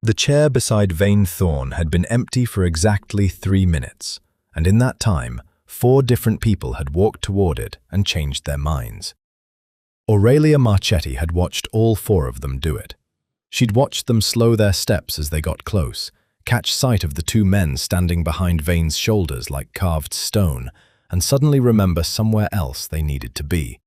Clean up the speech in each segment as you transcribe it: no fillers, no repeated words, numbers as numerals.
The chair beside Vane Thorn had been empty for exactly 3 minutes, and in that time, 4 different people had walked toward it and changed their minds. Aurelia Marchetti had watched all 4 of them do it. She'd watched them slow their steps as they got close, catch sight of the 2 men standing behind Vane's shoulders like carved stone, and suddenly remember somewhere else they needed to be.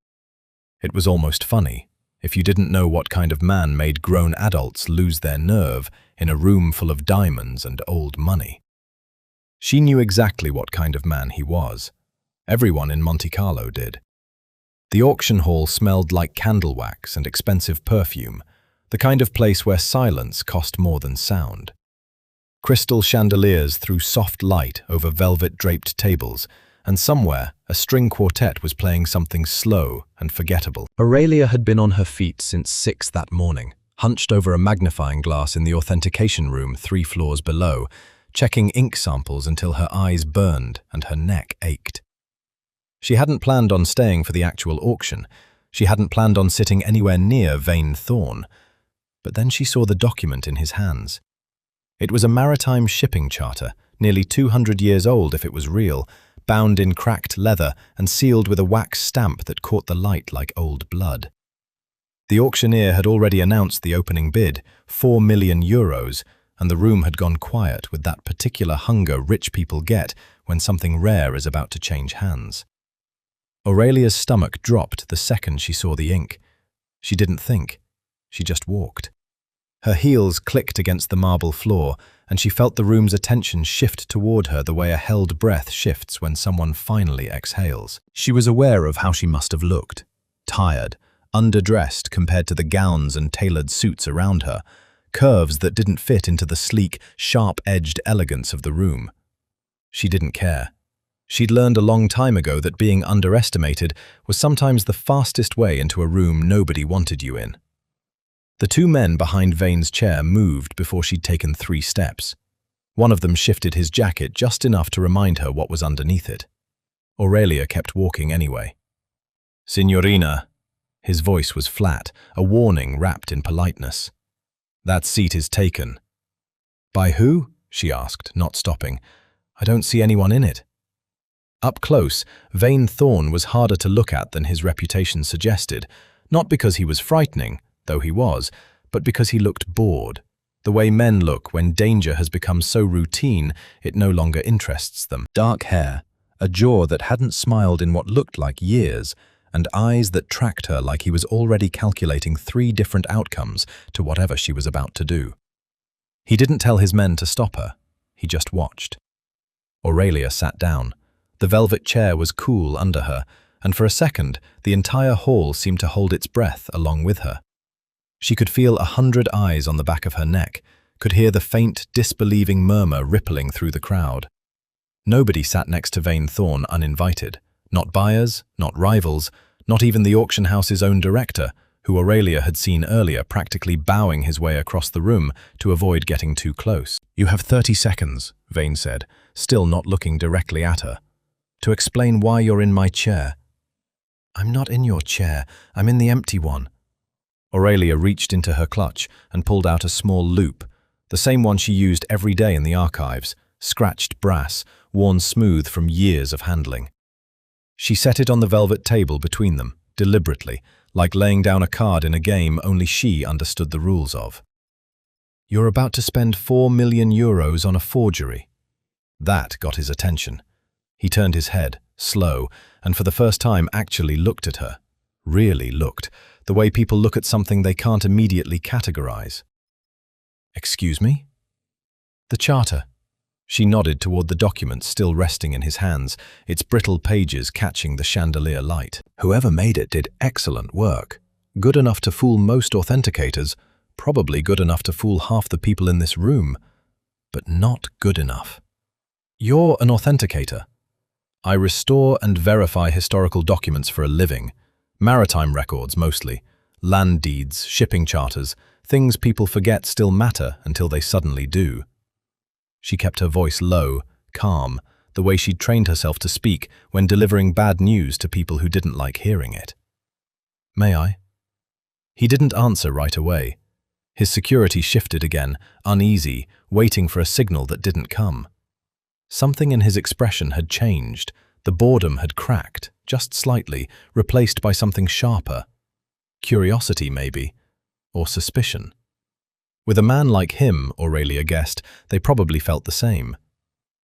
It was almost funny, if you didn't know what kind of man made grown adults lose their nerve in a room full of diamonds and old money. She knew exactly what kind of man he was. Everyone in Monte Carlo did. The auction hall smelled like candle wax and expensive perfume, the kind of place where silence cost more than sound. Crystal chandeliers threw soft light over velvet-draped tables, and somewhere a string quartet was playing something slow and forgettable. Aurelia had been on her feet since 6 that morning, hunched over a magnifying glass in the authentication room 3 floors below, checking ink samples until her eyes burned and her neck ached. She hadn't planned on staying for the actual auction. She hadn't planned on sitting anywhere near Vane Thorn. But then she saw the document in his hands. It was a maritime shipping charter, nearly 200 years old if it was real, bound in cracked leather and sealed with a wax stamp that caught the light like old blood. The auctioneer had already announced the opening bid, €4 million, and the room had gone quiet with that particular hunger rich people get when something rare is about to change hands. Aurelia's stomach dropped the second she saw the ink. She didn't think. She just walked. Her heels clicked against the marble floor, and she felt the room's attention shift toward her the way a held breath shifts when someone finally exhales. She was aware of how she must have looked. Tired, underdressed compared to the gowns and tailored suits around her, curves that didn't fit into the sleek, sharp-edged elegance of the room. She didn't care. She'd learned a long time ago that being underestimated was sometimes the fastest way into a room nobody wanted you in. The 2 men behind Vane's chair moved before she'd taken 3 steps. One of them shifted his jacket just enough to remind her what was underneath it. Aurelia kept walking anyway. "Signorina," his voice was flat, a warning wrapped in politeness. "That seat is taken." "By who?" she asked, not stopping. "I don't see anyone in it." Up close, Vane Thorn was harder to look at than his reputation suggested, not because he was frightening, though he was, but because he looked bored, the way men look when danger has become so routine it no longer interests them. Dark hair, a jaw that hadn't smiled in what looked like years, and eyes that tracked her like he was already calculating 3 different outcomes to whatever she was about to do. He didn't tell his men to stop her. He just watched. Aurelia sat down. The velvet chair was cool under her, and for a second, the entire hall seemed to hold its breath along with her. She could feel 100 eyes on the back of her neck, could hear the faint, disbelieving murmur rippling through the crowd. Nobody sat next to Vane Thorn uninvited. Not buyers, not rivals, not even the auction house's own director, who Aurelia had seen earlier practically bowing his way across the room to avoid getting too close. "You have 30 seconds, Vane said, still not looking directly at her, "to explain why you're in my chair." "I'm not in your chair, I'm in the empty one." Aurelia reached into her clutch and pulled out a small loop, the same one she used every day in the archives, scratched brass, worn smooth from years of handling. She set it on the velvet table between them, deliberately, like laying down a card in a game only she understood the rules of. "You're about to spend €4 million on a forgery." That got his attention. He turned his head, slow, and for the first time actually looked at her. Really looked, the way people look at something they can't immediately categorize. "Excuse me?" "The charter." She nodded toward the document still resting in his hands, its brittle pages catching the chandelier light. Whoever made it did excellent work. Good enough to fool most authenticators, probably good enough to fool half the people in this room, but not good enough. "You're an authenticator." "I restore and verify historical documents for a living. Maritime records, mostly. Land deeds, shipping charters, things people forget still matter until they suddenly do." She kept her voice low, calm, the way she'd trained herself to speak when delivering bad news to people who didn't like hearing it. "May I?" He didn't answer right away. His security shifted again, uneasy, waiting for a signal that didn't come. Something in his expression had changed. The boredom had cracked, just slightly, replaced by something sharper. Curiosity, maybe, or suspicion. With a man like him, Aurelia guessed, they probably felt the same.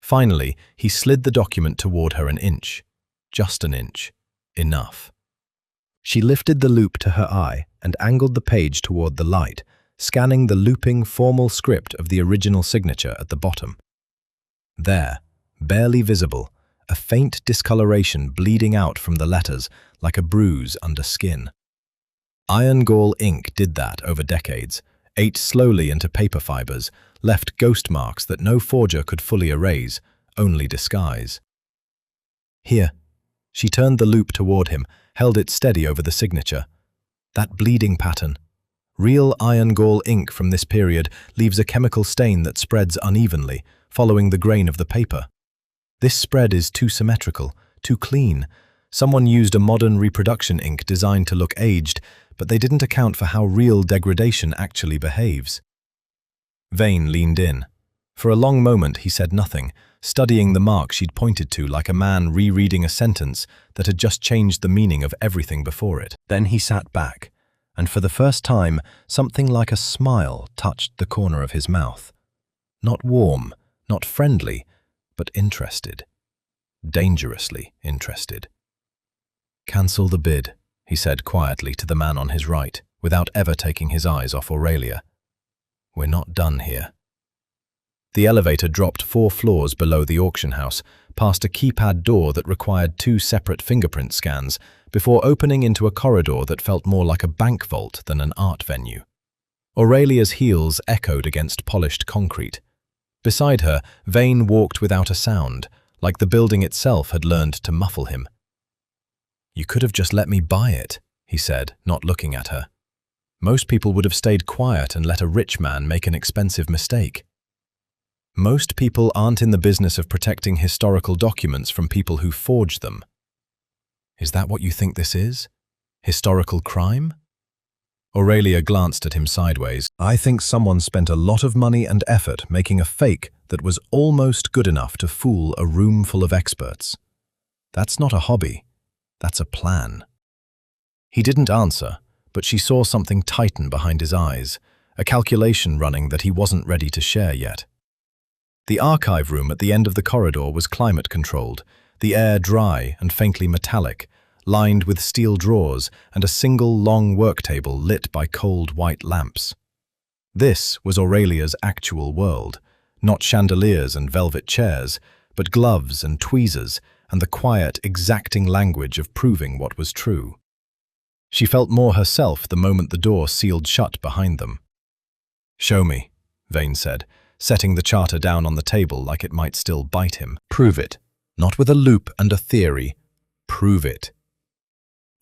Finally, he slid the document toward her an inch. Just an inch. Enough. She lifted the loop to her eye and angled the page toward the light, scanning the looping, formal script of the original signature at the bottom. There, barely visible, a faint discoloration bleeding out from the letters like a bruise under skin. Iron gall ink did that over decades, ate slowly into paper fibers, left ghost marks that no forger could fully erase, only disguise. Here. She turned the loop toward him, held it steady over the signature. That bleeding pattern. Real iron gall ink from this period leaves a chemical stain that spreads unevenly, following the grain of the paper. This spread is too symmetrical, too clean. Someone used a modern reproduction ink designed to look aged, but they didn't account for how real degradation actually behaves. Vane leaned in. For a long moment he said nothing, studying the mark she'd pointed to like a man rereading a sentence that had just changed the meaning of everything before it. Then he sat back, and for the first time, something like a smile touched the corner of his mouth. Not warm, not friendly, but interested. Dangerously interested. "Cancel the bid," he said quietly to the man on his right, without ever taking his eyes off Aurelia. "We're not done here." The elevator dropped 4 floors below the auction house, past a keypad door that required 2 separate fingerprint scans, before opening into a corridor that felt more like a bank vault than an art venue. Aurelia's heels echoed against polished concrete. Beside her, Vane walked without a sound, like the building itself had learned to muffle him. "You could have just let me buy it," he said, not looking at her. Most people would have stayed quiet and let a rich man make an expensive mistake. Most people aren't in the business of protecting historical documents from people who forge them. Is that what you think this is? Historical crime? Aurelia glanced at him sideways. "I think someone spent a lot of money and effort making a fake that was almost good enough to fool a room full of experts. That's not a hobby. That's a plan." He didn't answer, but she saw something tighten behind his eyes, a calculation running that he wasn't ready to share yet. The archive room at the end of the corridor was climate-controlled, the air dry and faintly metallic, lined with steel drawers and a single long work table lit by cold white lamps. This was Aurelia's actual world, not chandeliers and velvet chairs, but gloves and tweezers and the quiet, exacting language of proving what was true. She felt more herself the moment the door sealed shut behind them. "Show me," Vane said, setting the charter down on the table like it might still bite him. "Prove it. Not with a loop and a theory. Prove it."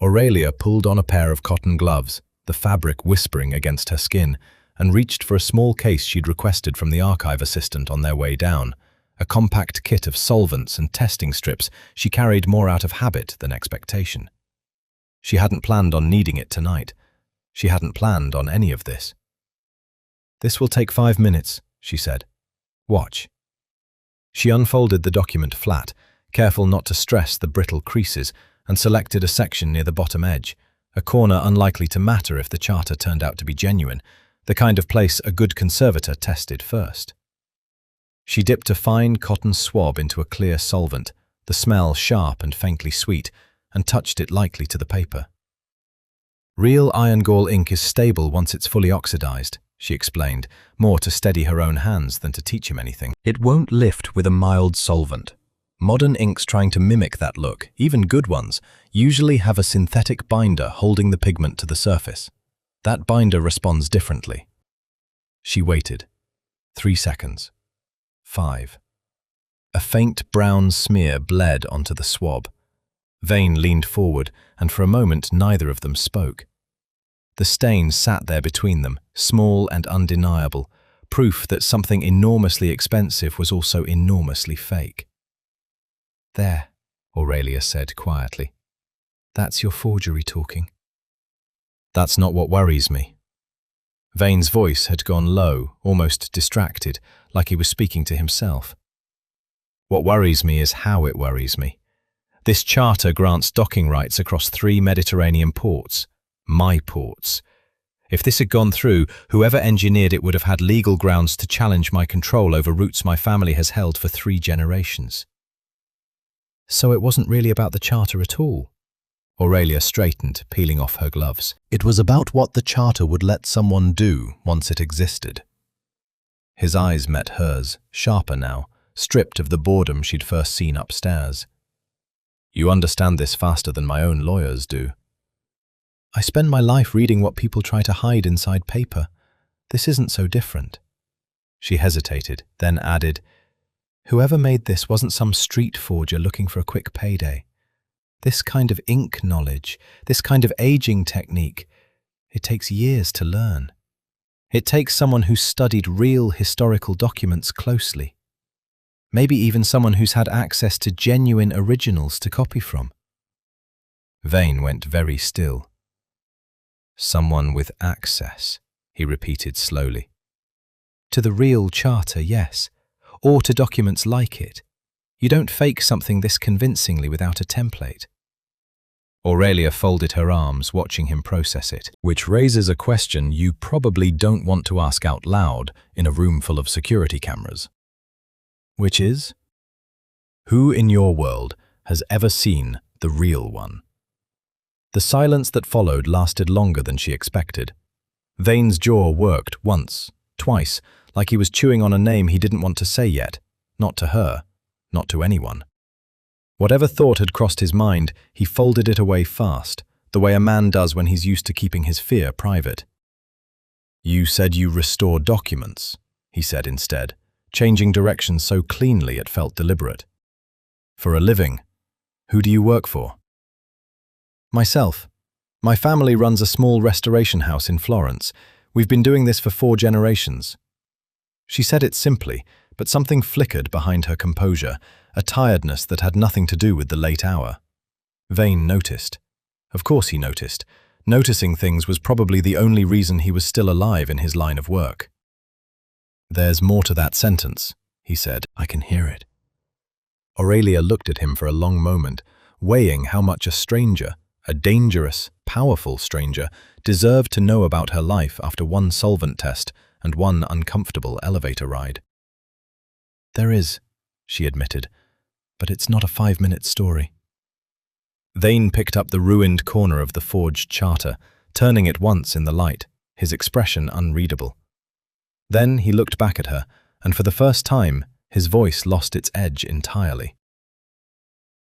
Aurelia pulled on a pair of cotton gloves, the fabric whispering against her skin, and reached for a small case she'd requested from the archive assistant on their way down, a compact kit of solvents and testing strips she carried more out of habit than expectation. She hadn't planned on needing it tonight. She hadn't planned on any of this. "This will take 5 minutes," she said. "Watch." She unfolded the document flat, careful not to stress the brittle creases, and selected a section near the bottom edge, a corner unlikely to matter if the charter turned out to be genuine, the kind of place a good conservator tested first. She dipped a fine cotton swab into a clear solvent, the smell sharp and faintly sweet, and touched it lightly to the paper. "Real iron gall ink is stable once it's fully oxidized," she explained, more to steady her own hands than to teach him anything. "It won't lift with a mild solvent. Modern inks trying to mimic that look, even good ones, usually have a synthetic binder holding the pigment to the surface. That binder responds differently." She waited. 3 seconds. 5. A faint brown smear bled onto the swab. Vane leaned forward, and for a moment neither of them spoke. The stain sat there between them, small and undeniable, proof that something enormously expensive was also enormously fake. "There," Aurelia said quietly. "That's your forgery talking." "That's not what worries me." Vane's voice had gone low, almost distracted, like he was speaking to himself. What worries me is how it worries me. This charter grants docking rights across 3 Mediterranean ports. My ports. If this had gone through, whoever engineered it would have had legal grounds to challenge my control over routes my family has held for 3 generations. So it wasn't really about the charter at all. Aurelia straightened, peeling off her gloves. It was about what the charter would let someone do once it existed. His eyes met hers, sharper now, stripped of the boredom she'd first seen upstairs. You understand this faster than my own lawyers do. I spend my life reading what people try to hide inside paper. This isn't so different. She hesitated, then added, whoever made this wasn't some street forger looking for a quick payday. This kind of ink knowledge, this kind of aging technique, it takes years to learn. It takes someone who's studied real historical documents closely. Maybe even someone who's had access to genuine originals to copy from. Vane went very still. Someone with access, he repeated slowly. To the real charter, yes, or to documents like it. You don't fake something this convincingly without a template. Aurelia folded her arms, watching him process it. Which raises a question you probably don't want to ask out loud in a room full of security cameras. Which is? Who in your world has ever seen the real one? The silence that followed lasted longer than she expected. Vane's jaw worked once, twice, like he was chewing on a name he didn't want to say yet. Not to her, not to anyone. Whatever thought had crossed his mind, he folded it away fast, the way a man does when he's used to keeping his fear private. You said you restore documents, he said instead, changing direction so cleanly it felt deliberate. For a living. Who do you work for? Myself. My family runs a small restoration house in Florence. We've been doing this for 4 generations. She said it simply, but something flickered behind her composure, a tiredness that had nothing to do with the late hour. Vane noticed. Of course he noticed. Noticing things was probably the only reason he was still alive in his line of work. There's more to that sentence, he said. I can hear it. Aurelia looked at him for a long moment, weighing how much a stranger, a dangerous, powerful stranger, deserved to know about her life after one solvent test and one uncomfortable elevator ride. There is, she admitted, but it's not a 5-minute story. Vane picked up the ruined corner of the forged charter, turning it once in the light, his expression unreadable. Then he looked back at her, and for the first time, his voice lost its edge entirely.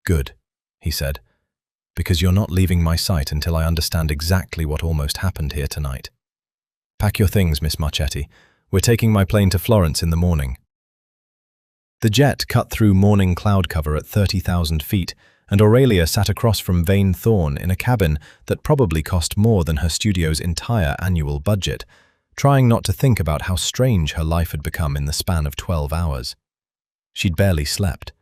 Good, he said, because you're not leaving my sight until I understand exactly what almost happened here tonight. Pack your things, Miss Marchetti. We're taking my plane to Florence in the morning. The jet cut through morning cloud cover at 30,000 feet, and Aurelia sat across from Vane Thorne in a cabin that probably cost more than her studio's entire annual budget, trying not to think about how strange her life had become in the span of 12 hours. She'd barely slept.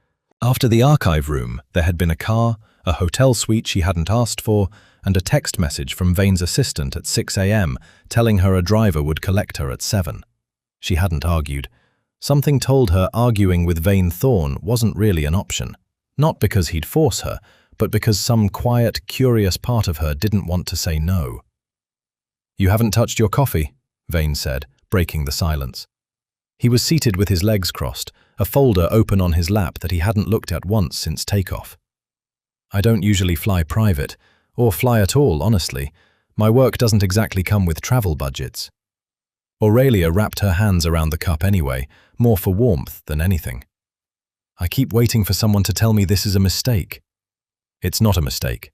After the archive room, there had been a car, a hotel suite she hadn't asked for, and a text message from Vane's assistant at 6 a.m. telling her a driver would collect her at 7. She hadn't argued. Something told her arguing with Vane Thorne wasn't really an option. Not because he'd force her, but because some quiet, curious part of her didn't want to say no. You haven't touched your coffee, Vane said, breaking the silence. He was seated with his legs crossed, a folder open on his lap that he hadn't looked at once since takeoff. I don't usually fly private, or fly at all, honestly. My work doesn't exactly come with travel budgets. Aurelia wrapped her hands around the cup anyway, more for warmth than anything. I keep waiting for someone to tell me this is a mistake. It's not a mistake.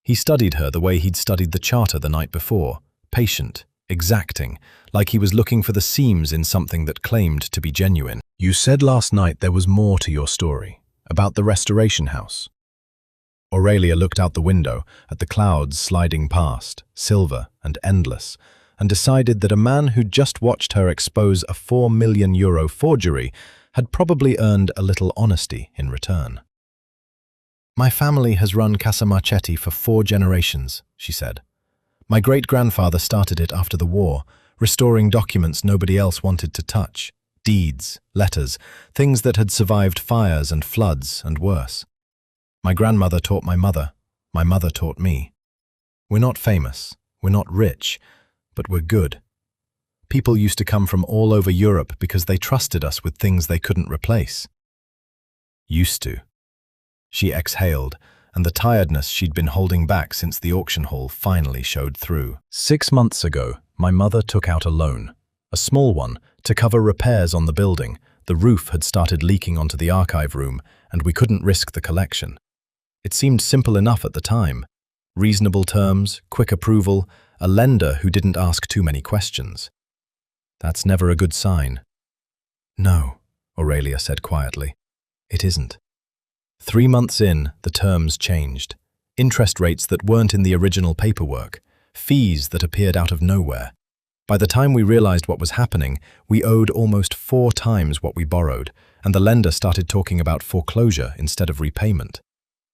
He studied her the way he'd studied the charter the night before, patient, exacting, like he was looking for the seams in something that claimed to be genuine. You said last night there was more to your story, about the restoration house. Aurelia looked out the window at the clouds sliding past, silver and endless, and decided that a man who'd just watched her expose a €4 million forgery had probably earned a little honesty in return. My family has run Casa Marchetti for 4 generations, she said. My great-grandfather started it after the war, restoring documents nobody else wanted to touch, deeds, letters, things that had survived fires and floods and worse. My grandmother taught my mother taught me. We're not famous, we're not rich, but we're good. People used to come from all over Europe because they trusted us with things they couldn't replace. Used to. She exhaled, and the tiredness she'd been holding back since the auction hall finally showed through. 6 months ago, my mother took out a loan, a small one, to cover repairs on the building. The roof had started leaking onto the archive room, and we couldn't risk the collection. It seemed simple enough at the time. Reasonable terms, quick approval, a lender who didn't ask too many questions. That's never a good sign. No, Aurelia said quietly. It isn't. 3 months in, the terms changed. Interest rates that weren't in the original paperwork, fees that appeared out of nowhere. By the time we realized what was happening, we owed almost 4 times what we borrowed, and the lender started talking about foreclosure instead of repayment.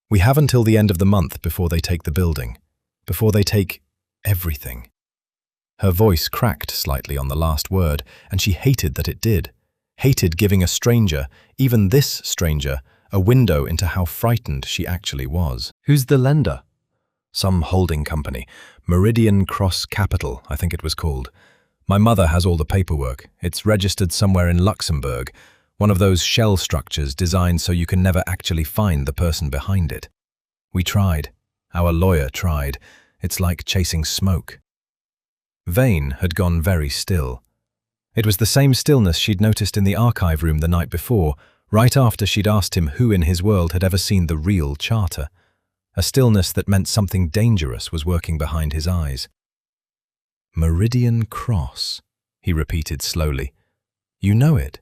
We have until the end of the month before they take the building, before they take everything. Her voice cracked slightly on the last word, and she hated that it did. Hated giving a stranger, even this stranger, a window into how frightened she actually was. Who's the lender? Some holding company. Meridian Cross Capital, I think it was called. My mother has all the paperwork. It's registered somewhere in Luxembourg, one of those shell structures designed so you can never actually find the person behind it. We tried. Our lawyer tried. It's like chasing smoke. Vane had gone very still. It was the same stillness she'd noticed in the archive room the night before, right after she'd asked him who in his world had ever seen the real charter. A stillness that meant something dangerous was working behind his eyes. Meridian Cross, he repeated slowly. You know it?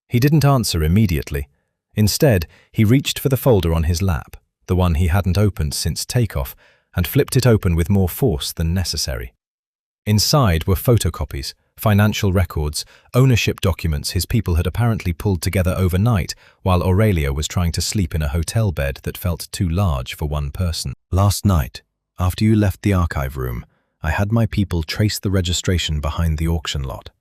He didn't answer immediately. Instead, he reached for the folder on his lap, the one he hadn't opened since takeoff, and flipped it open with more force than necessary. Inside were photocopies, financial records, ownership documents his people had apparently pulled together overnight while Aurelia was trying to sleep in a hotel bed that felt too large for one person. Last night, after you left the archive room, I had my people trace the registration behind the auction lot.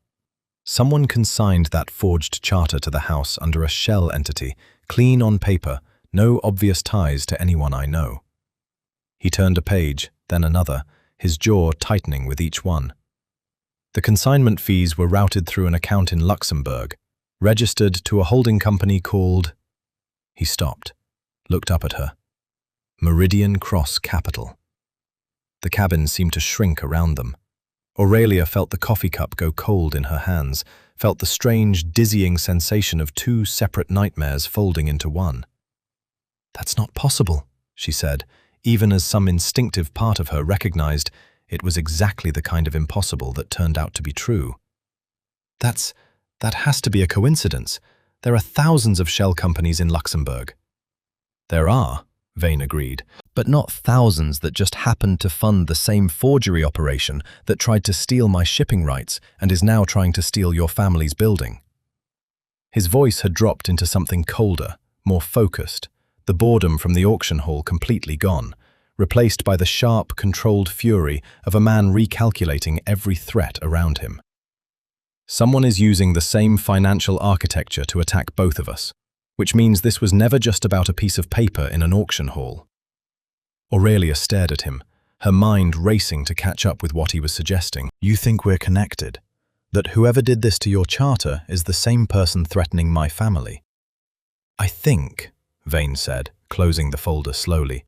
Someone consigned that forged charter to the house under a shell entity, clean on paper, no obvious ties to anyone I know. He turned a page, then another, his jaw tightening with each one. The consignment fees were routed through an account in Luxembourg, registered to a holding company called... He stopped, looked up at her. Meridian Cross Capital. The cabin seemed to shrink around them. Aurelia felt the coffee cup go cold in her hands, felt the strange, dizzying sensation of 2 separate nightmares folding into one. That's not possible, she said, even as some instinctive part of her recognized it was exactly the kind of impossible that turned out to be true. That has to be a coincidence. There are thousands of shell companies in Luxembourg. There are, Vane agreed, but not thousands that just happened to fund the same forgery operation that tried to steal my shipping rights and is now trying to steal your family's building. His voice had dropped into something colder, more focused, the boredom from the auction hall completely gone, replaced by the sharp, controlled fury of a man recalculating every threat around him. Someone is using the same financial architecture to attack both of us, which means this was never just about a piece of paper in an auction hall. Aurelia stared at him, her mind racing to catch up with what he was suggesting. You think we're connected? That whoever did this to your charter is the same person threatening my family? I think, Vane said, closing the folder slowly,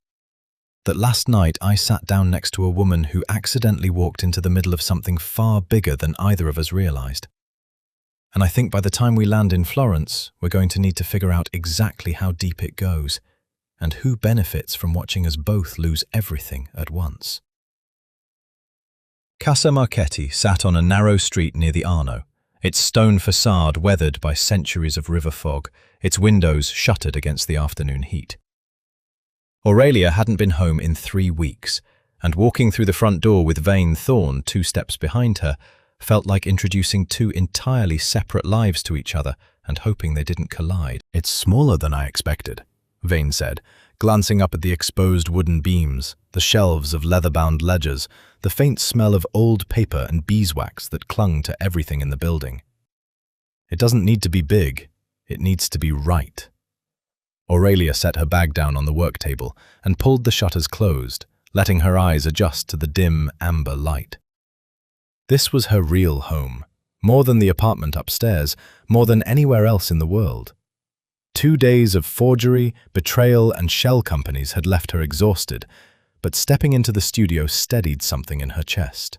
that last night I sat down next to a woman who accidentally walked into the middle of something far bigger than either of us realized. And I think by the time we land in Florence, we're going to need to figure out exactly how deep it goes, and who benefits from watching us both lose everything at once. Casa Marchetti sat on a narrow street near the Arno, its stone facade weathered by centuries of river fog, its windows shuttered against the afternoon heat. Aurelia hadn't been home in 3 weeks, and walking through the front door with Vane Thorne 2 steps behind her felt like introducing 2 entirely separate lives to each other and hoping they didn't collide. It's smaller than I expected, Vane said, glancing up at the exposed wooden beams, the shelves of leather-bound ledgers, the faint smell of old paper and beeswax that clung to everything in the building. It doesn't need to be big, it needs to be right. Aurelia set her bag down on the work table and pulled the shutters closed, letting her eyes adjust to the dim, amber light. This was her real home, more than the apartment upstairs, more than anywhere else in the world. 2 days of forgery, betrayal, and shell companies had left her exhausted, but stepping into the studio steadied something in her chest.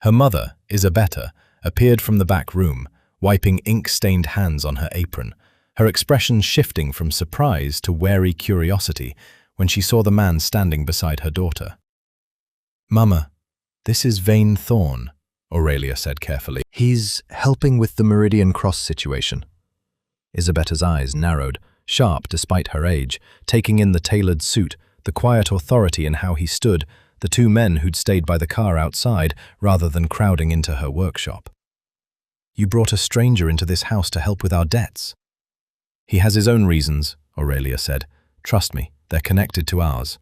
Her mother, Isabetta, appeared from the back room, wiping ink-stained hands on her apron, her expression shifting from surprise to wary curiosity when she saw the man standing beside her daughter. "Mama, this is Vane Thorne," Aurelia said carefully. "He's helping with the Meridian Cross situation." Isabetta's eyes narrowed, sharp despite her age, taking in the tailored suit, the quiet authority in how he stood, the 2 men who'd stayed by the car outside rather than crowding into her workshop. "You brought a stranger into this house to help with our debts." "He has his own reasons," Aurelia said. "Trust me, they're connected to ours."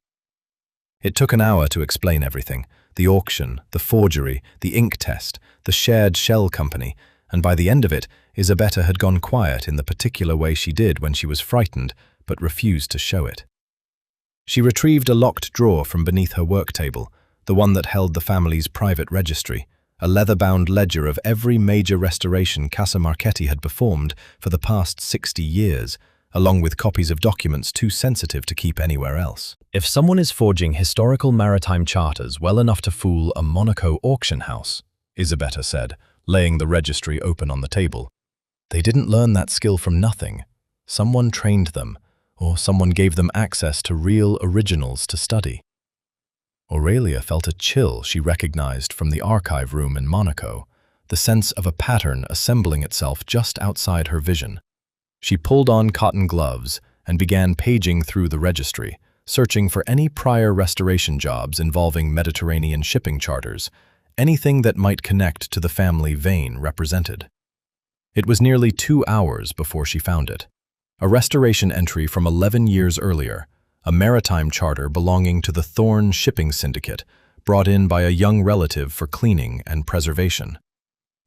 It took an hour to explain everything: the auction, the forgery, the ink test, the shared shell company, and by the end of it, Isabetta had gone quiet in the particular way she did when she was frightened, but refused to show it. She retrieved a locked drawer from beneath her work table, the one that held the family's private registry, a leather-bound ledger of every major restoration Casa Marchetti had performed for the past 60 years, along with copies of documents too sensitive to keep anywhere else. If someone is forging historical maritime charters well enough to fool a Monaco auction house, Isabetta said, laying the registry open on the table, they didn't learn that skill from nothing. Someone trained them, or someone gave them access to real originals to study. Aurelia felt a chill she recognized from the archive room in Monaco, the sense of a pattern assembling itself just outside her vision. She pulled on cotton gloves and began paging through the registry, searching for any prior restoration jobs involving Mediterranean shipping charters, anything that might connect to the family Vane represented. It was nearly 2 hours before she found it. A restoration entry from 11 years earlier, a maritime charter belonging to the Thorne Shipping Syndicate, brought in by a young relative for cleaning and preservation.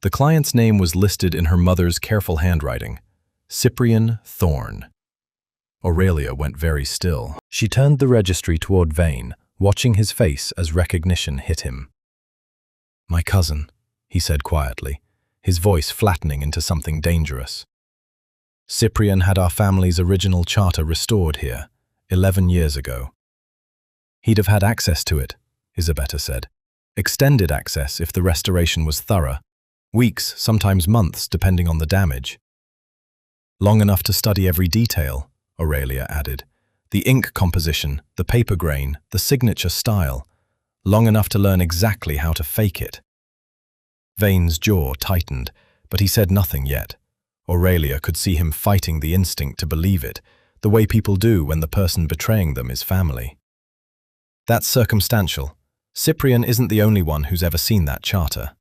The client's name was listed in her mother's careful handwriting: Cyprian Thorne. Aurelia went very still. She turned the registry toward Vane, watching his face as recognition hit him. "My cousin," he said quietly, his voice flattening into something dangerous. "Cyprian had our family's original charter restored here, 11 years ago." "He'd have had access to it," Isabetta said. "Extended access if the restoration was thorough. Weeks, sometimes months, depending on the damage." "Long enough to study every detail," Aurelia added. "The ink composition, the paper grain, the signature style. Long enough to learn exactly how to fake it." Vane's jaw tightened, but he said nothing yet. Aurelia could see him fighting the instinct to believe it, the way people do when the person betraying them is family. "That's circumstantial. Cyprian isn't the only one who's ever seen that charter."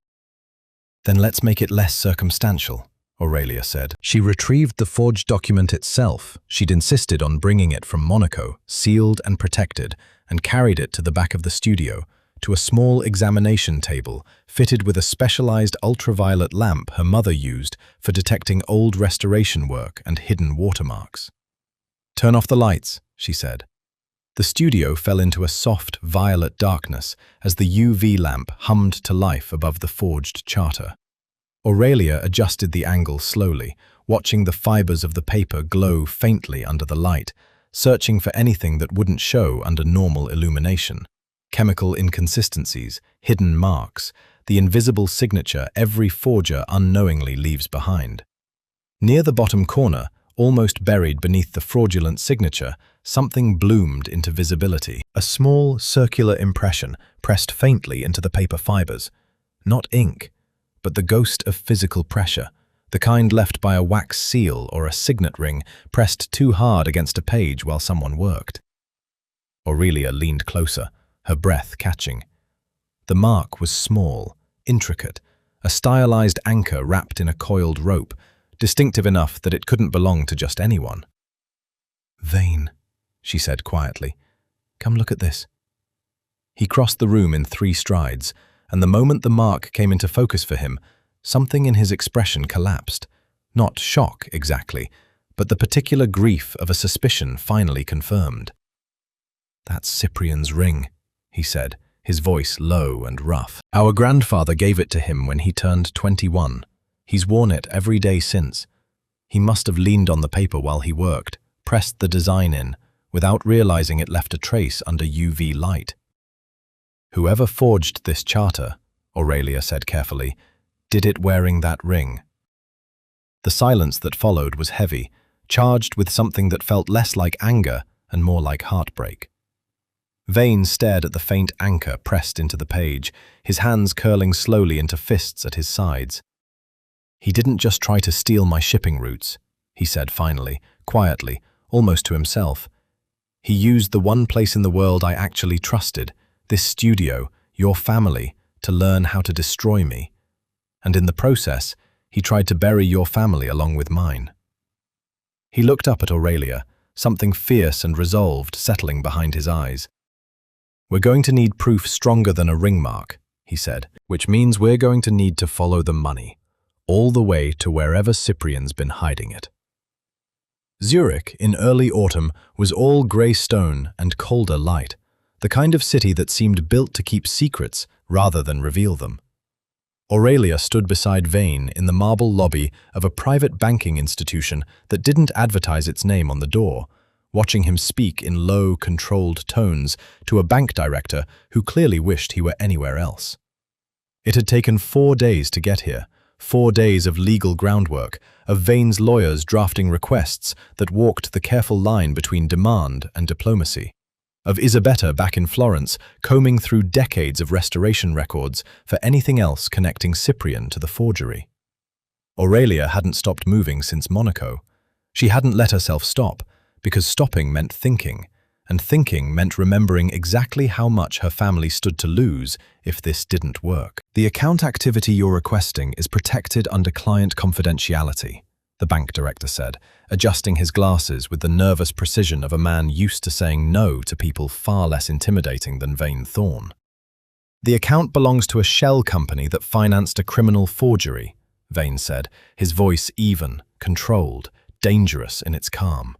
"Then let's make it less circumstantial," Aurelia said. She retrieved the forged document itself. She'd insisted on bringing it from Monaco, sealed and protected, and carried it to the back of the studio, to a small examination table fitted with a specialized ultraviolet lamp her mother used for detecting old restoration work and hidden watermarks. "Turn off the lights," she said. The studio fell into a soft, violet darkness as the UV lamp hummed to life above the forged charter. Aurelia adjusted the angle slowly, watching the fibers of the paper glow faintly under the light, searching for anything that wouldn't show under normal illumination. Chemical inconsistencies, hidden marks, the invisible signature every forger unknowingly leaves behind. Near the bottom corner, almost buried beneath the fraudulent signature, something bloomed into visibility. A small, circular impression pressed faintly into the paper fibers. Not ink, but the ghost of physical pressure, the kind left by a wax seal or a signet ring pressed too hard against a page while someone worked. Aurelia leaned closer, her breath catching. The mark was small, intricate, a stylized anchor wrapped in a coiled rope, distinctive enough that it couldn't belong to just anyone. "Vane," she said quietly. "Come look at this." He crossed the room in 3 strides, and the moment the mark came into focus for him, something in his expression collapsed. Not shock, exactly, but the particular grief of a suspicion finally confirmed. "That's Cyprian's ring," he said, his voice low and rough. "Our grandfather gave it to him when he turned 21. He's worn it every day since. He must have leaned on the paper while he worked, pressed the design in, without realizing it left a trace under UV light." "Whoever forged this charter," Aurelia said carefully, "did it wearing that ring." The silence that followed was heavy, charged with something that felt less like anger and more like heartbreak. Vane stared at the faint anchor pressed into the page, his hands curling slowly into fists at his sides. "He didn't just try to steal my shipping routes," he said finally, quietly, almost to himself. "He used the one place in the world I actually trusted, this studio, your family, to learn how to destroy me. And in the process, he tried to bury your family along with mine." He looked up at Aurelia, something fierce and resolved settling behind his eyes. "We're going to need proof stronger than a ring mark," he said, "which means we're going to need to follow the money, all the way to wherever Cyprian's been hiding it." Zurich, in early autumn, was all grey stone and colder light, the kind of city that seemed built to keep secrets rather than reveal them. Aurelia stood beside Vane in the marble lobby of a private banking institution that didn't advertise its name on the door, watching him speak in low, controlled tones to a bank director who clearly wished he were anywhere else. It had taken 4 days to get here, 4 days of legal groundwork, of Vane's lawyers drafting requests that walked the careful line between demand and diplomacy, of Isabetta back in Florence combing through decades of restoration records for anything else connecting Cyprian to the forgery. Aurelia hadn't stopped moving since Monaco. She hadn't let herself stop, because stopping meant thinking, and thinking meant remembering exactly how much her family stood to lose if this didn't work. "The account activity you're requesting is protected under client confidentiality," the bank director said, adjusting his glasses with the nervous precision of a man used to saying no to people far less intimidating than Vane Thorn. "The account belongs to a shell company that financed a criminal forgery," Vane said, his voice even, controlled, dangerous in its calm.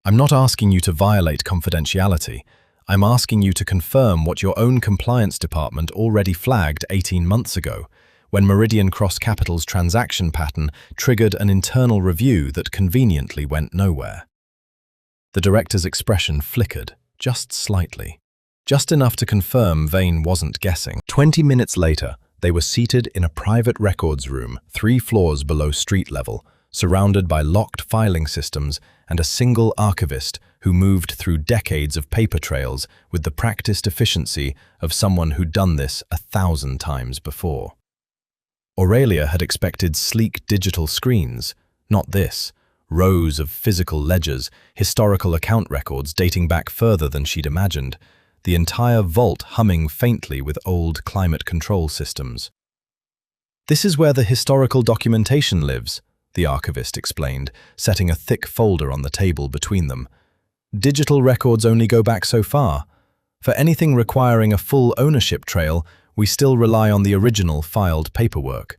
"I'm not asking you to violate confidentiality. I'm asking you to confirm what your own compliance department already flagged 18 months ago, when Meridian Cross Capital's transaction pattern triggered an internal review that conveniently went nowhere." The director's expression flickered, just slightly, just enough to confirm Vane wasn't guessing. 20 minutes later, they were seated in a private records room 3 floors below street level, surrounded by locked filing systems and a single archivist who moved through decades of paper trails with the practiced efficiency of someone who'd done this 1,000 times before. Aurelia had expected sleek digital screens, not this. Rows of physical ledgers, historical account records dating back further than she'd imagined, the entire vault humming faintly with old climate control systems. "This is where the historical documentation lives," the archivist explained, setting a thick folder on the table between them. "Digital records only go back so far. For anything requiring a full ownership trail, we still rely on the original filed paperwork."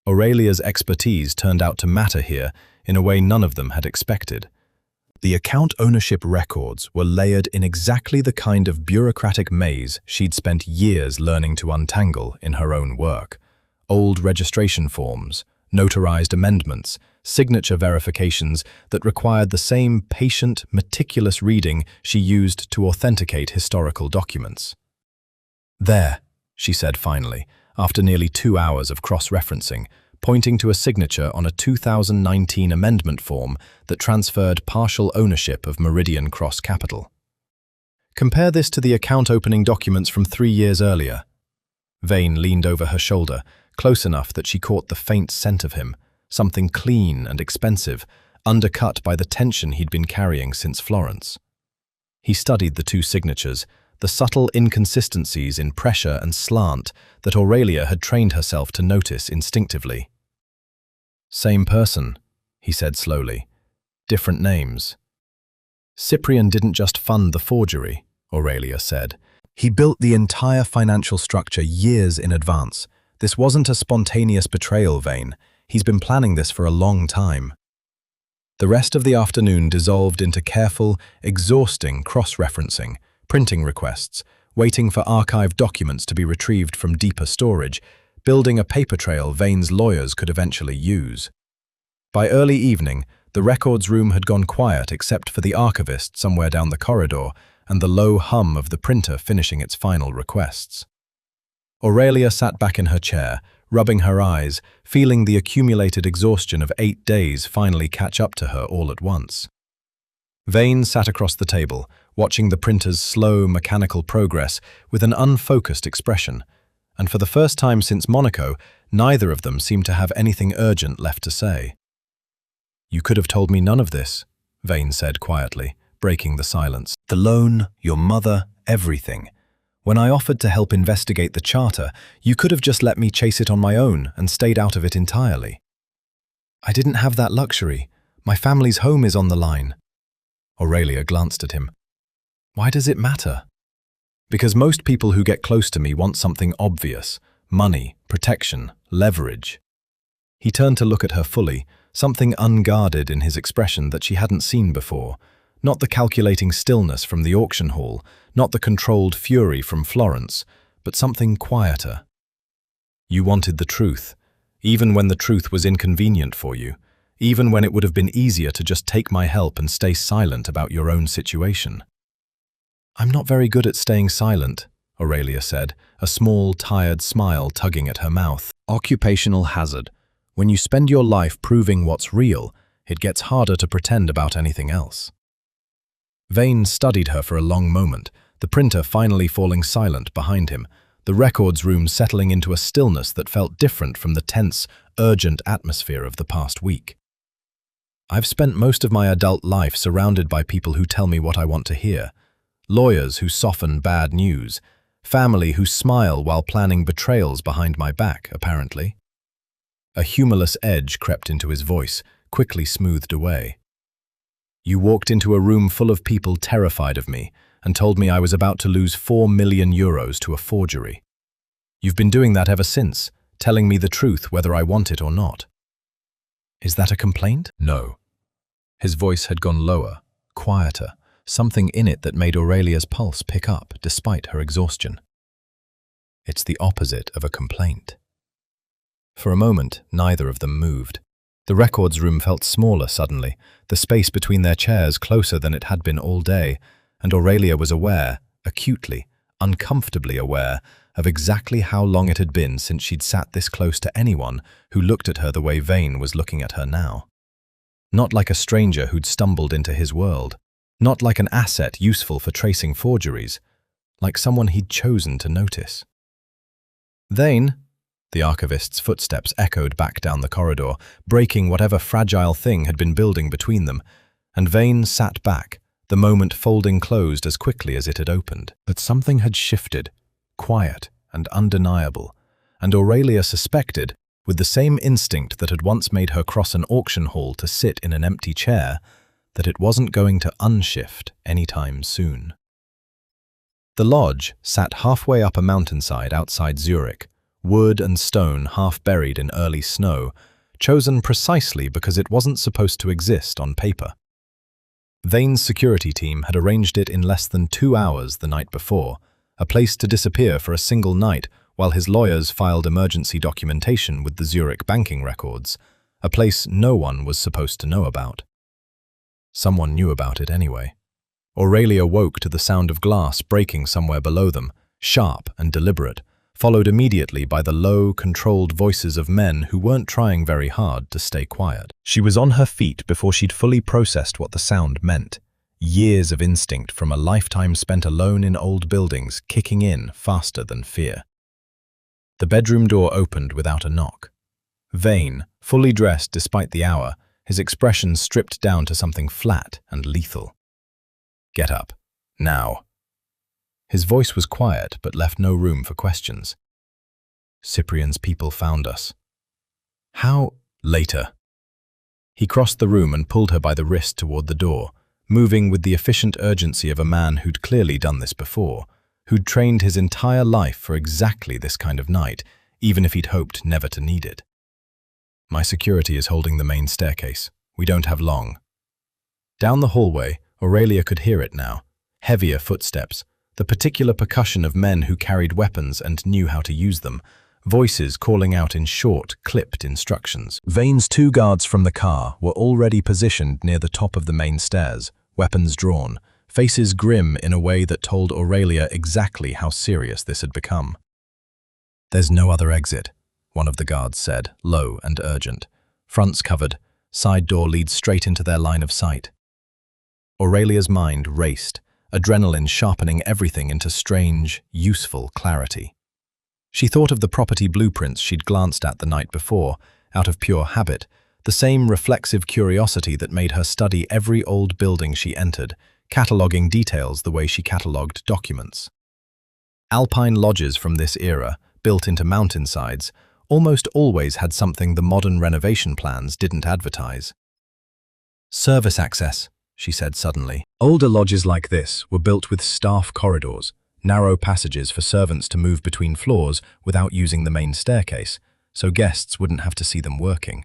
Aurelia's expertise turned out to matter here in a way none of them had expected. The account ownership records were layered in exactly the kind of bureaucratic maze she'd spent years learning to untangle in her own work. Old registration forms, notarized amendments, signature verifications that required the same patient, meticulous reading she used to authenticate historical documents. "There," she said finally, after nearly 2 hours of cross-referencing, pointing to a signature on a 2019 amendment form that transferred partial ownership of Meridian Cross Capital. "Compare this to the account opening documents from 3 years earlier." Vane leaned over her shoulder, close enough that she caught the faint scent of him, something clean and expensive, undercut by the tension he'd been carrying since Florence. He studied the 2 signatures, the subtle inconsistencies in pressure and slant that Aurelia had trained herself to notice instinctively. "Same person," he said slowly. "Different names." "Cyprian didn't just fund the forgery," Aurelia said. He built the entire financial structure years in advance. This wasn't a spontaneous betrayal, Vane. He's been planning this for a long time. The rest of the afternoon dissolved into careful, exhausting cross-referencing, printing requests, waiting for archived documents to be retrieved from deeper storage, building a paper trail Vane's lawyers could eventually use. By early evening, the records room had gone quiet except for the archivist somewhere down the corridor and the low hum of the printer finishing its final requests. Aurelia sat back in her chair, rubbing her eyes, feeling the accumulated exhaustion of 8 days finally catch up to her all at once. Vane sat across the table, watching the printer's slow, mechanical progress with an unfocused expression, and for the first time since Monaco, neither of them seemed to have anything urgent left to say. "You could have told me none of this," Vane said quietly, breaking the silence. "The loan, your mother, everything. When I offered to help investigate the charter, you could have just let me chase it on my own and stayed out of it entirely." "I didn't have that luxury. My family's home is on the line." Aurelia glanced at him. "Why does it matter?" "Because most people who get close to me want something obvious: money, protection, leverage." He turned to look at her fully, something unguarded in his expression that she hadn't seen before. Not the calculating stillness from the auction hall, not the controlled fury from Florence, but something quieter. "You wanted the truth, even when the truth was inconvenient for you, even when it would have been easier to just take my help and stay silent about your own situation." "I'm not very good at staying silent," Aurelia said, a small, tired smile tugging at her mouth. "Occupational hazard. When you spend your life proving what's real, it gets harder to pretend about anything else." Vane studied her for a long moment, the printer finally falling silent behind him, the records room settling into a stillness that felt different from the tense, urgent atmosphere of the past week. "I've spent most of my adult life surrounded by people who tell me what I want to hear. Lawyers who soften bad news, family who smile while planning betrayals behind my back, apparently." A humorless edge crept into his voice, quickly smoothed away. "You walked into a room full of people terrified of me and told me I was about to lose 4 million euros to a forgery. You've been doing that ever since, telling me the truth whether I want it or not." "Is that a complaint?" "No." His voice had gone lower, quieter, something in it that made Aurelia's pulse pick up despite her exhaustion. "It's the opposite of a complaint." For a moment, neither of them moved. The records room felt smaller suddenly, the space between their chairs closer than it had been all day, and Aurelia was aware, acutely, uncomfortably aware, of exactly how long it had been since she'd sat this close to anyone who looked at her the way Vane was looking at her now. Not like a stranger who'd stumbled into his world, not like an asset useful for tracing forgeries, like someone he'd chosen to notice. "Vane," the archivist's footsteps echoed back down the corridor, breaking whatever fragile thing had been building between them, and Vane sat back, the moment folding closed as quickly as it had opened. But something had shifted, quiet and undeniable, and Aurelia suspected, with the same instinct that had once made her cross an auction hall to sit in an empty chair, that it wasn't going to unshift anytime soon. The lodge sat halfway up a mountainside outside Zurich, wood and stone half buried in early snow, chosen precisely because it wasn't supposed to exist on paper. Vane's security team had arranged it in less than 2 hours the night before, a place to disappear for a single night while his lawyers filed emergency documentation with the Zurich banking records, a place no one was supposed to know about. Someone knew about it anyway. Aurelia woke to the sound of glass breaking somewhere below them, sharp and deliberate, followed immediately by the low, controlled voices of men who weren't trying very hard to stay quiet. She was on her feet before she'd fully processed what the sound meant. Years of instinct from a lifetime spent alone in old buildings kicking in faster than fear. The bedroom door opened without a knock. Vane, fully dressed despite the hour, his expression stripped down to something flat and lethal. "Get up. Now." His voice was quiet but left no room for questions. "Cyprian's people found us." "How?" "Later." He crossed the room and pulled her by the wrist toward the door, moving with the efficient urgency of a man who'd clearly done this before, who'd trained his entire life for exactly this kind of night, even if he'd hoped never to need it. "My security is holding the main staircase. We don't have long." Down the hallway, Aurelia could hear it now. Heavier footsteps, the particular percussion of men who carried weapons and knew how to use them, voices calling out in short, clipped instructions. Vane's 2 guards from the car were already positioned near the top of the main stairs, weapons drawn, faces grim in a way that told Aurelia exactly how serious this had become. "There's no other exit," one of the guards said, low and urgent. "Front's covered. Side door leads straight into their line of sight." Aurelia's mind raced, adrenaline sharpening everything into strange, useful clarity. She thought of the property blueprints she'd glanced at the night before, out of pure habit, the same reflexive curiosity that made her study every old building she entered, cataloguing details the way she catalogued documents. Alpine lodges from this era, built into mountainsides, almost always had something the modern renovation plans didn't advertise. "Service access," she said suddenly. Older lodges like this were built with staff corridors, narrow passages for servants to move between floors without using the main staircase, so guests wouldn't have to see them working.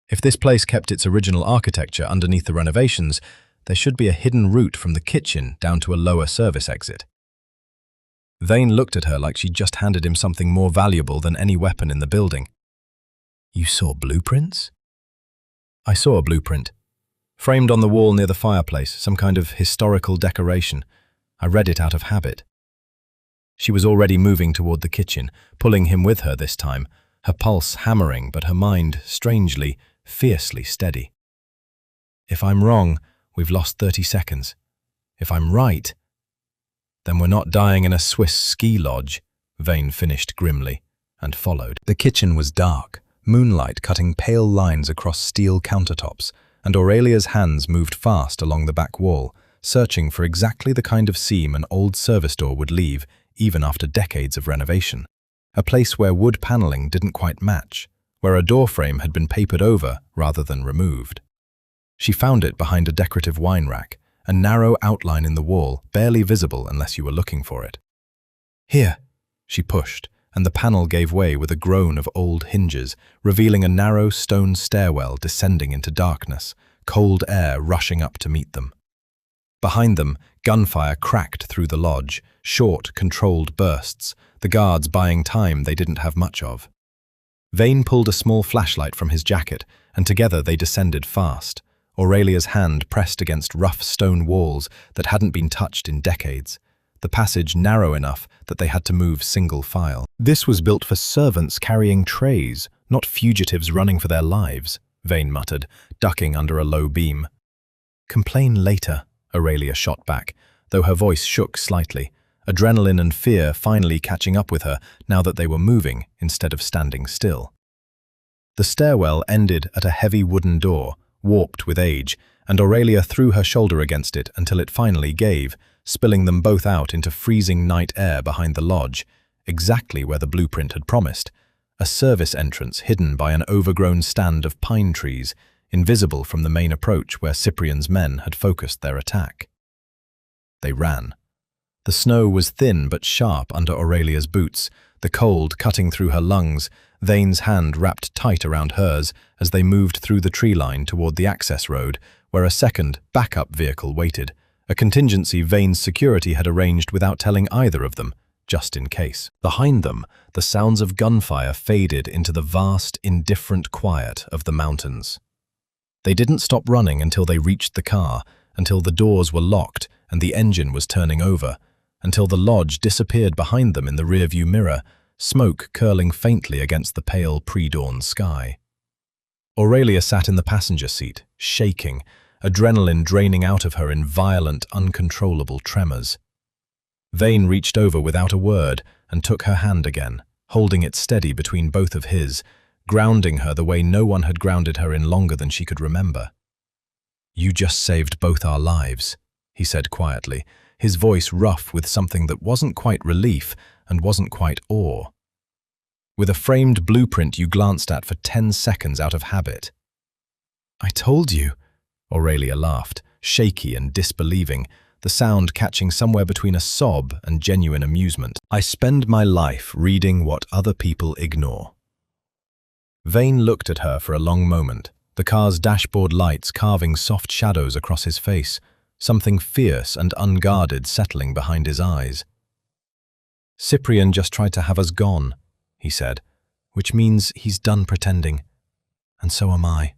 If this place kept its original architecture underneath the renovations, there should be a hidden route from the kitchen down to a lower service exit. Vane looked at her like she'd just handed him something more valuable than any weapon in the building. "You saw blueprints?" "I saw a blueprint. Framed on the wall near the fireplace, some kind of historical decoration. I read it out of habit." She was already moving toward the kitchen, pulling him with her this time, her pulse hammering but her mind, strangely, fiercely steady. "If I'm wrong, we've lost 30 seconds. If I'm right, then we're not dying in a Swiss ski lodge," Vane finished grimly, and followed. The kitchen was dark, moonlight cutting pale lines across steel countertops, and Aurelia's hands moved fast along the back wall, searching for exactly the kind of seam an old service door would leave, even after decades of renovation. A place where wood paneling didn't quite match, where a door frame had been papered over rather than removed. She found it behind a decorative wine rack, a narrow outline in the wall, barely visible unless you were looking for it. "Here," she pushed, and the panel gave way with a groan of old hinges, revealing a narrow stone stairwell descending into darkness, cold air rushing up to meet them. Behind them, gunfire cracked through the lodge, short, controlled bursts, the guards buying time they didn't have much of. Vane pulled a small flashlight from his jacket, and together they descended fast, Aurelia's hand pressed against rough stone walls that hadn't been touched in decades, the passage narrow enough that they had to move single file. "This was built for servants carrying trays, not fugitives running for their lives," Vane muttered, ducking under a low beam. "Complain later," Aurelia shot back, though her voice shook slightly, adrenaline and fear finally catching up with her now that they were moving instead of standing still. The stairwell ended at a heavy wooden door, warped with age, and Aurelia threw her shoulder against it until it finally gave, spilling them both out into freezing night air behind the lodge, exactly where the blueprint had promised, a service entrance hidden by an overgrown stand of pine trees, invisible from the main approach where Cyprian's men had focused their attack. They ran. The snow was thin but sharp under Aurelia's boots, the cold cutting through her lungs, Vane's hand wrapped tight around hers as they moved through the tree line toward the access road, where a second, backup vehicle waited, a contingency Vane's security had arranged without telling either of them, just in case. Behind them, the sounds of gunfire faded into the vast, indifferent quiet of the mountains. They didn't stop running until they reached the car, until the doors were locked and the engine was turning over, until the lodge disappeared behind them in the rearview mirror, smoke curling faintly against the pale pre-dawn sky. Aurelia sat in the passenger seat, shaking, adrenaline draining out of her in violent, uncontrollable tremors. Vane reached over without a word and took her hand again, holding it steady between both of his, grounding her the way no one had grounded her in longer than she could remember. "You just saved both our lives," he said quietly, his voice rough with something that wasn't quite relief and wasn't quite awe. "With a framed blueprint you glanced at for 10 seconds out of habit." "I told you," Aurelia laughed, shaky and disbelieving, the sound catching somewhere between a sob and genuine amusement. I spend my life reading what other people ignore. Vane looked at her for a long moment, the car's dashboard lights carving soft shadows across his face, something fierce and unguarded settling behind his eyes. Cyprian just tried to have us gone, he said, which means he's done pretending. And so am I.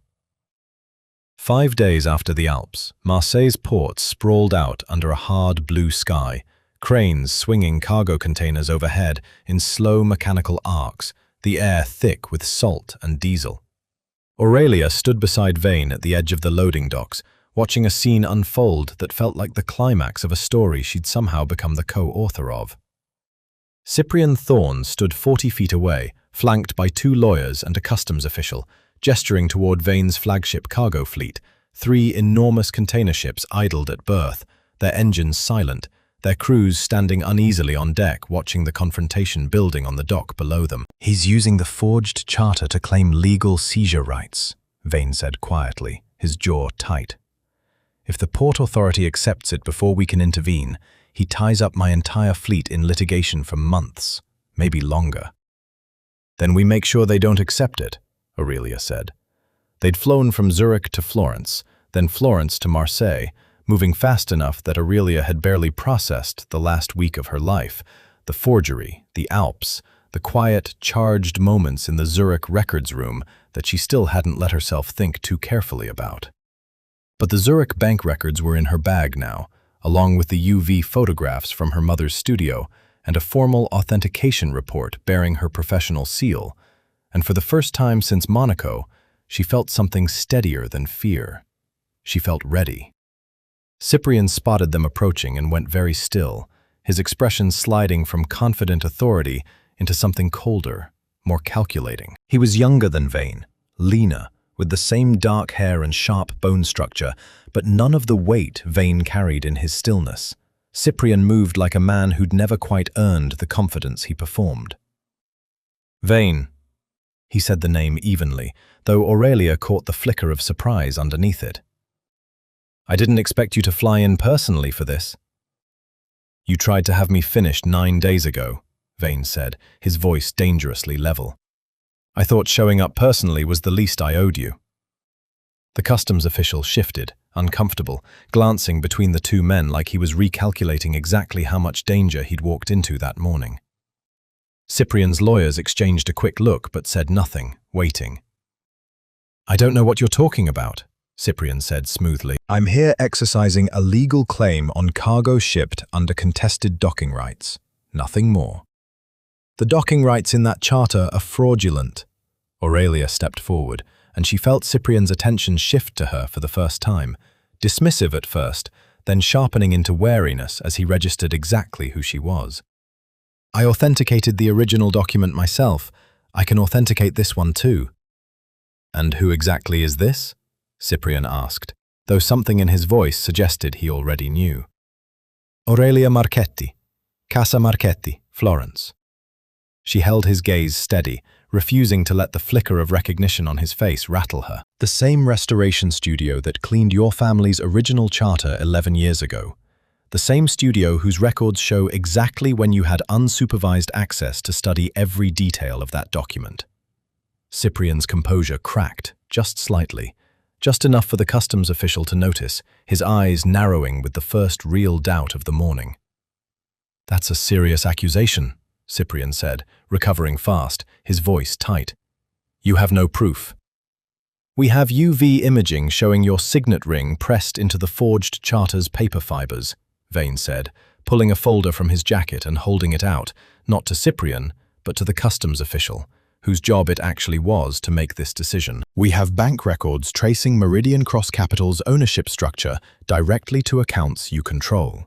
5 days after the Alps, Marseille's ports sprawled out under a hard blue sky, cranes swinging cargo containers overhead in slow mechanical arcs, the air thick with salt and diesel. Aurelia stood beside Vane at the edge of the loading docks, watching a scene unfold that felt like the climax of a story she'd somehow become the co-author of. Cyprian Thorne stood 40 feet away, flanked by 2 lawyers and a customs official, gesturing toward Vane's flagship cargo fleet. 3 enormous container ships idled at berth, their engines silent, their crews standing uneasily on deck watching the confrontation building on the dock below them. "He's using the forged charter to claim legal seizure rights," Vane said quietly, his jaw tight. "If the port authority accepts it before we can intervene, he ties up my entire fleet in litigation for months, maybe longer." "Then we make sure they don't accept it," Aurelia said. They'd flown from Zurich to Florence, then Florence to Marseille, moving fast enough that Aurelia had barely processed the last week of her life, the forgery, the Alps, the quiet, charged moments in the Zurich records room that she still hadn't let herself think too carefully about. But the Zurich bank records were in her bag now, along with the UV photographs from her mother's studio and a formal authentication report bearing her professional seal, and for the first time since Monaco, she felt something steadier than fear. She felt ready. Cyprian spotted them approaching and went very still, his expression sliding from confident authority into something colder, more calculating. He was younger than Vane, leaner, with the same dark hair and sharp bone structure, but none of the weight Vane carried in his stillness. Cyprian moved like a man who'd never quite earned the confidence he performed. "Vane," he said the name evenly, though Aurelia caught the flicker of surprise underneath it. "I didn't expect you to fly in personally for this." "You tried to have me finished 9 days ago," Vane said, his voice dangerously level. "I thought showing up personally was the least I owed you." The customs official shifted, uncomfortable, glancing between the 2 men like he was recalculating exactly how much danger he'd walked into that morning. Cyprian's lawyers exchanged a quick look but said nothing, waiting. "I don't know what you're talking about," Cyprian said smoothly. "I'm here exercising a legal claim on cargo shipped under contested docking rights. Nothing more. The docking rights in that charter are fraudulent." Aurelia stepped forward, and she felt Cyprian's attention shift to her for the first time, dismissive at first, then sharpening into wariness as he registered exactly who she was. "I authenticated the original document myself. I can authenticate this one too." "And who exactly is this?" Cyprian asked, though something in his voice suggested he already knew. "Aurelia Marchetti, Casa Marchetti, Florence." She held his gaze steady, refusing to let the flicker of recognition on his face rattle her. "The same restoration studio that cleaned your family's original charter 11 years ago. The same studio whose records show exactly when you had unsupervised access to study every detail of that document." Cyprian's composure cracked, just slightly, just enough for the customs official to notice, his eyes narrowing with the first real doubt of the morning. "That's a serious accusation," Cyprian said, recovering fast, his voice tight. "You have no proof." "We have UV imaging showing your signet ring pressed into the forged charter's paper fibers," Vane said, pulling a folder from his jacket and holding it out, not to Cyprian, but to the customs official, whose job it actually was to make this decision. "We have bank records tracing Meridian Cross Capital's ownership structure directly to accounts you control.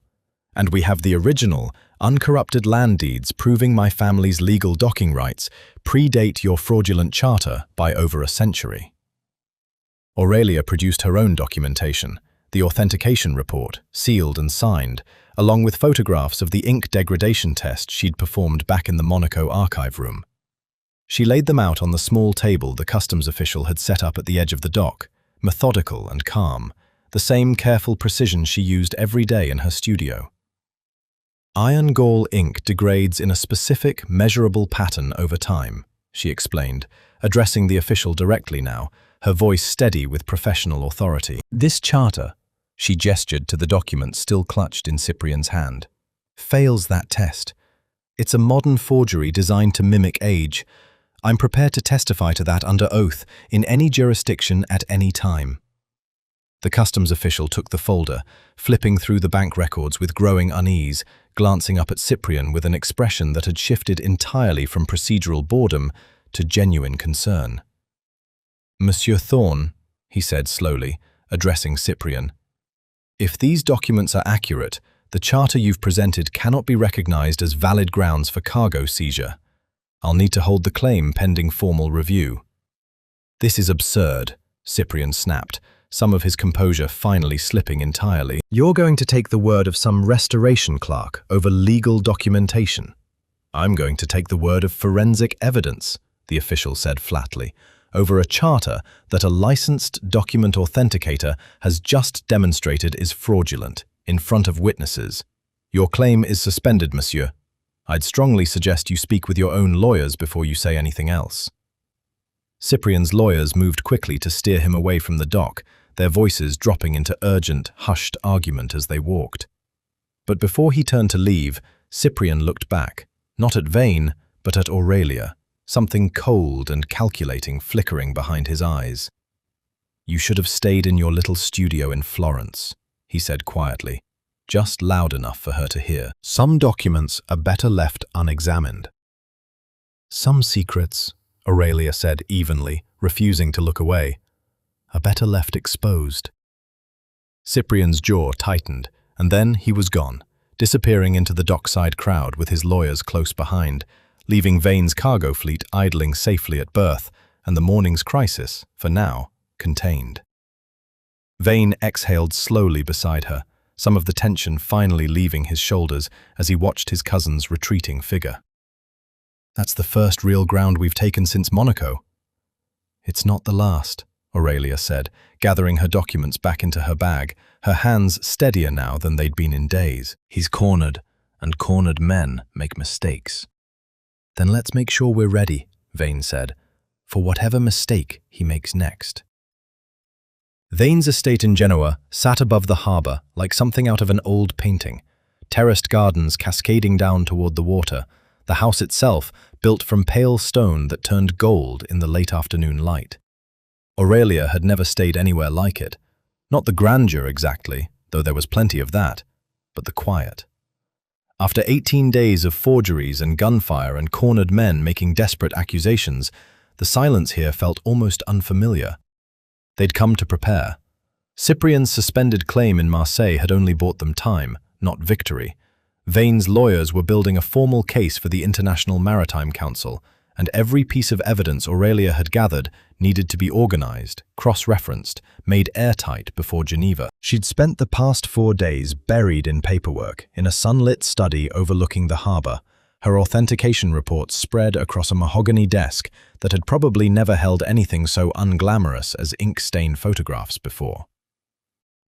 And we have the original, uncorrupted land deeds proving my family's legal docking rights predate your fraudulent charter by over a century." Aurelia produced her own documentation, the authentication report, sealed and signed, along with photographs of the ink degradation test she'd performed back in the Monaco archive room. She laid them out on the small table the customs official had set up at the edge of the dock, methodical and calm, the same careful precision she used every day in her studio. Iron gall ink degrades in a specific, measurable pattern over time, she explained, addressing the official directly now, her voice steady with professional authority. This charter, she gestured to the document still clutched in Cyprian's hand, fails that test. It's a modern forgery designed to mimic age. I'm prepared to testify to that under oath in any jurisdiction at any time. The customs official took the folder, flipping through the bank records with growing unease, glancing up at Cyprian with an expression that had shifted entirely from procedural boredom to genuine concern. Monsieur Thorne, he said slowly, addressing Cyprian, if these documents are accurate, the charter you've presented cannot be recognized as valid grounds for cargo seizure. I'll need to hold the claim pending formal review. This is absurd, Cyprian snapped, some of his composure finally slipping entirely. You're going to take the word of some restoration clerk over legal documentation. I'm going to take the word of forensic evidence, the official said flatly, over a charter that a licensed document authenticator has just demonstrated is fraudulent, in front of witnesses. Your claim is suspended, monsieur. I'd strongly suggest you speak with your own lawyers before you say anything else. Cyprian's lawyers moved quickly to steer him away from the dock, their voices dropping into urgent, hushed argument as they walked. But before he turned to leave, Cyprian looked back, not at Vane, but at Aurelia, something cold and calculating flickering behind his eyes. You should have stayed in your little studio in Florence, he said quietly, just loud enough for her to hear. Some documents are better left unexamined. Some secrets, Aurelia said evenly, refusing to look away, are better left exposed. Cyprian's jaw tightened, and then he was gone, disappearing into the dockside crowd with his lawyers close behind, leaving Vane's cargo fleet idling safely at berth and the morning's crisis, for now, contained. Vane exhaled slowly beside her, some of the tension finally leaving his shoulders as he watched his cousin's retreating figure. That's the first real ground we've taken since Monaco. It's not the last, Aurelia said, gathering her documents back into her bag, her hands steadier now than they'd been in days. He's cornered, and cornered men make mistakes. Then let's make sure we're ready, Vane said, for whatever mistake he makes next. Vane's estate in Genoa sat above the harbour like something out of an old painting, terraced gardens cascading down toward the water, the house itself built from pale stone that turned gold in the late afternoon light. Aurelia had never stayed anywhere like it. Not the grandeur exactly, though there was plenty of that, but the quiet. After 18 days of forgeries and gunfire and cornered men making desperate accusations, the silence here felt almost unfamiliar. They'd come to prepare. Cyprian's suspended claim in Marseille had only bought them time, not victory. Vane's lawyers were building a formal case for the International Maritime Council, and every piece of evidence Aurelia had gathered needed to be organized, cross-referenced, made airtight before Geneva. She'd spent the past 4 days buried in paperwork in a sunlit study overlooking the harbour, her authentication reports spread across a mahogany desk that had probably never held anything so unglamorous as ink-stained photographs before.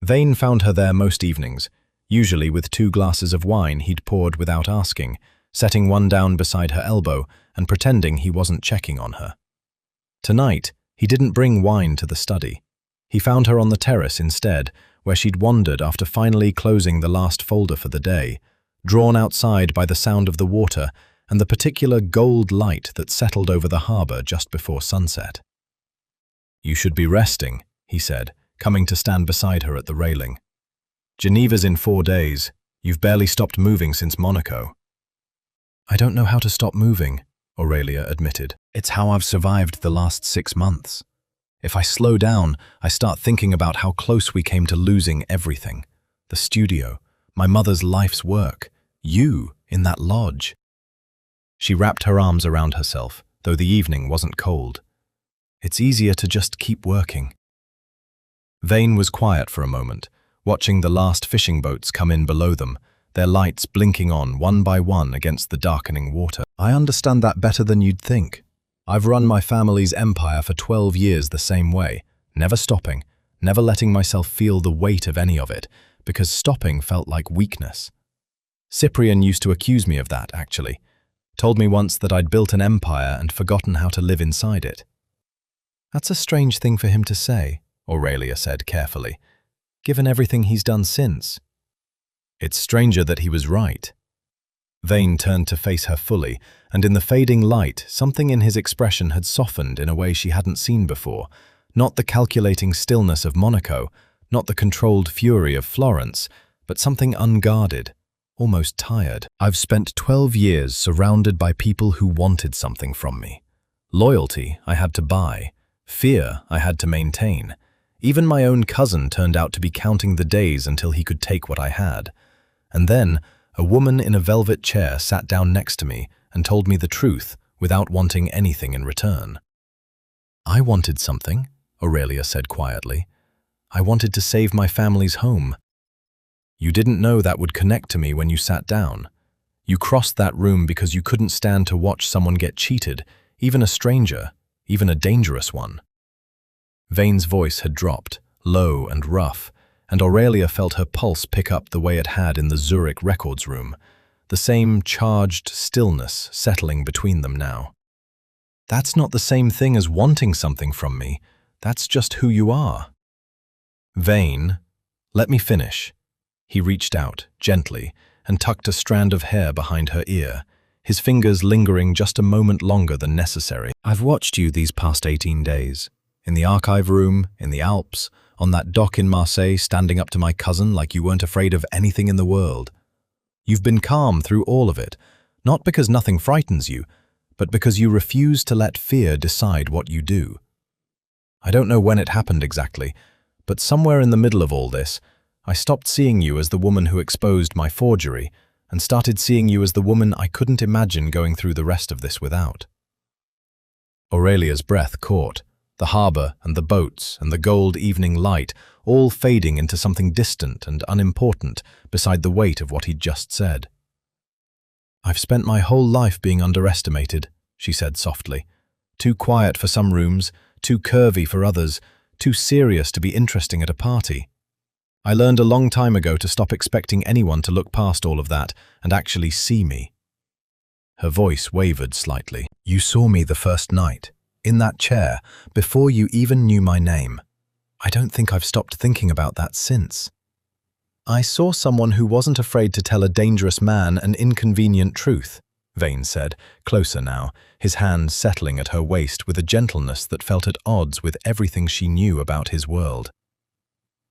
Vane found her there most evenings, usually with 2 glasses of wine he'd poured without asking, setting one down beside her elbow and pretending he wasn't checking on her. Tonight, he didn't bring wine to the study. He found her on the terrace instead, where she'd wandered after finally closing the last folder for the day, drawn outside by the sound of the water and the particular gold light that settled over the harbour just before sunset. You should be resting, he said, coming to stand beside her at the railing. Geneva's in 4 days. You've barely stopped moving since Monaco. I don't know how to stop moving, Aurelia admitted. It's how I've survived the last 6 months. If I slow down, I start thinking about how close we came to losing everything. The studio, my mother's life's work, you in that lodge. She wrapped her arms around herself, though the evening wasn't cold. It's easier to just keep working. Vane was quiet for a moment, watching the last fishing boats come in below them, their lights blinking on one by one against the darkening water. I understand that better than you'd think. I've run my family's empire for 12 years the same way, never stopping, never letting myself feel the weight of any of it, because stopping felt like weakness. Cyprian used to accuse me of that, actually. Told me once that I'd built an empire and forgotten how to live inside it. That's a strange thing for him to say, Aurelia said carefully, given everything he's done since. It's stranger that he was right. Vane turned to face her fully, and in the fading light, something in his expression had softened in a way she hadn't seen before. Not the calculating stillness of Monaco, not the controlled fury of Florence, but something unguarded, almost tired. I've spent 12 years surrounded by people who wanted something from me. Loyalty I had to buy, fear I had to maintain. Even my own cousin turned out to be counting the days until he could take what I had. And then, a woman in a velvet chair sat down next to me and told me the truth without wanting anything in return. I wanted something, Aurelia said quietly. I wanted to save my family's home. You didn't know that would connect to me when you sat down. You crossed that room because you couldn't stand to watch someone get cheated, even a stranger, even a dangerous one. Vane's voice had dropped, low and rough, and Aurelia felt her pulse pick up the way it had in the Zurich records room, the same charged stillness settling between them now. That's not the same thing as wanting something from me. That's just who you are. Vane, let me finish. He reached out, gently, and tucked a strand of hair behind her ear, his fingers lingering just a moment longer than necessary. I've watched you these past 18 days. In the archive room, in the Alps, on that dock in Marseille, standing up to my cousin like you weren't afraid of anything in the world. You've been calm through all of it, not because nothing frightens you, but because you refuse to let fear decide what you do. I don't know when it happened exactly, but somewhere in the middle of all this, I stopped seeing you as the woman who exposed my forgery and started seeing you as the woman I couldn't imagine going through the rest of this without. Aurelia's breath caught, the harbour and the boats and the gold evening light all fading into something distant and unimportant beside the weight of what he'd just said. I've spent my whole life being underestimated, she said softly. Too quiet for some rooms, too curvy for others, too serious to be interesting at a party. I learned a long time ago to stop expecting anyone to look past all of that and actually see me. Her voice wavered slightly. You saw me the first night, in that chair, before you even knew my name. I don't think I've stopped thinking about that since. I saw someone who wasn't afraid to tell a dangerous man an inconvenient truth, Vane said, closer now, his hand settling at her waist with a gentleness that felt at odds with everything she knew about his world.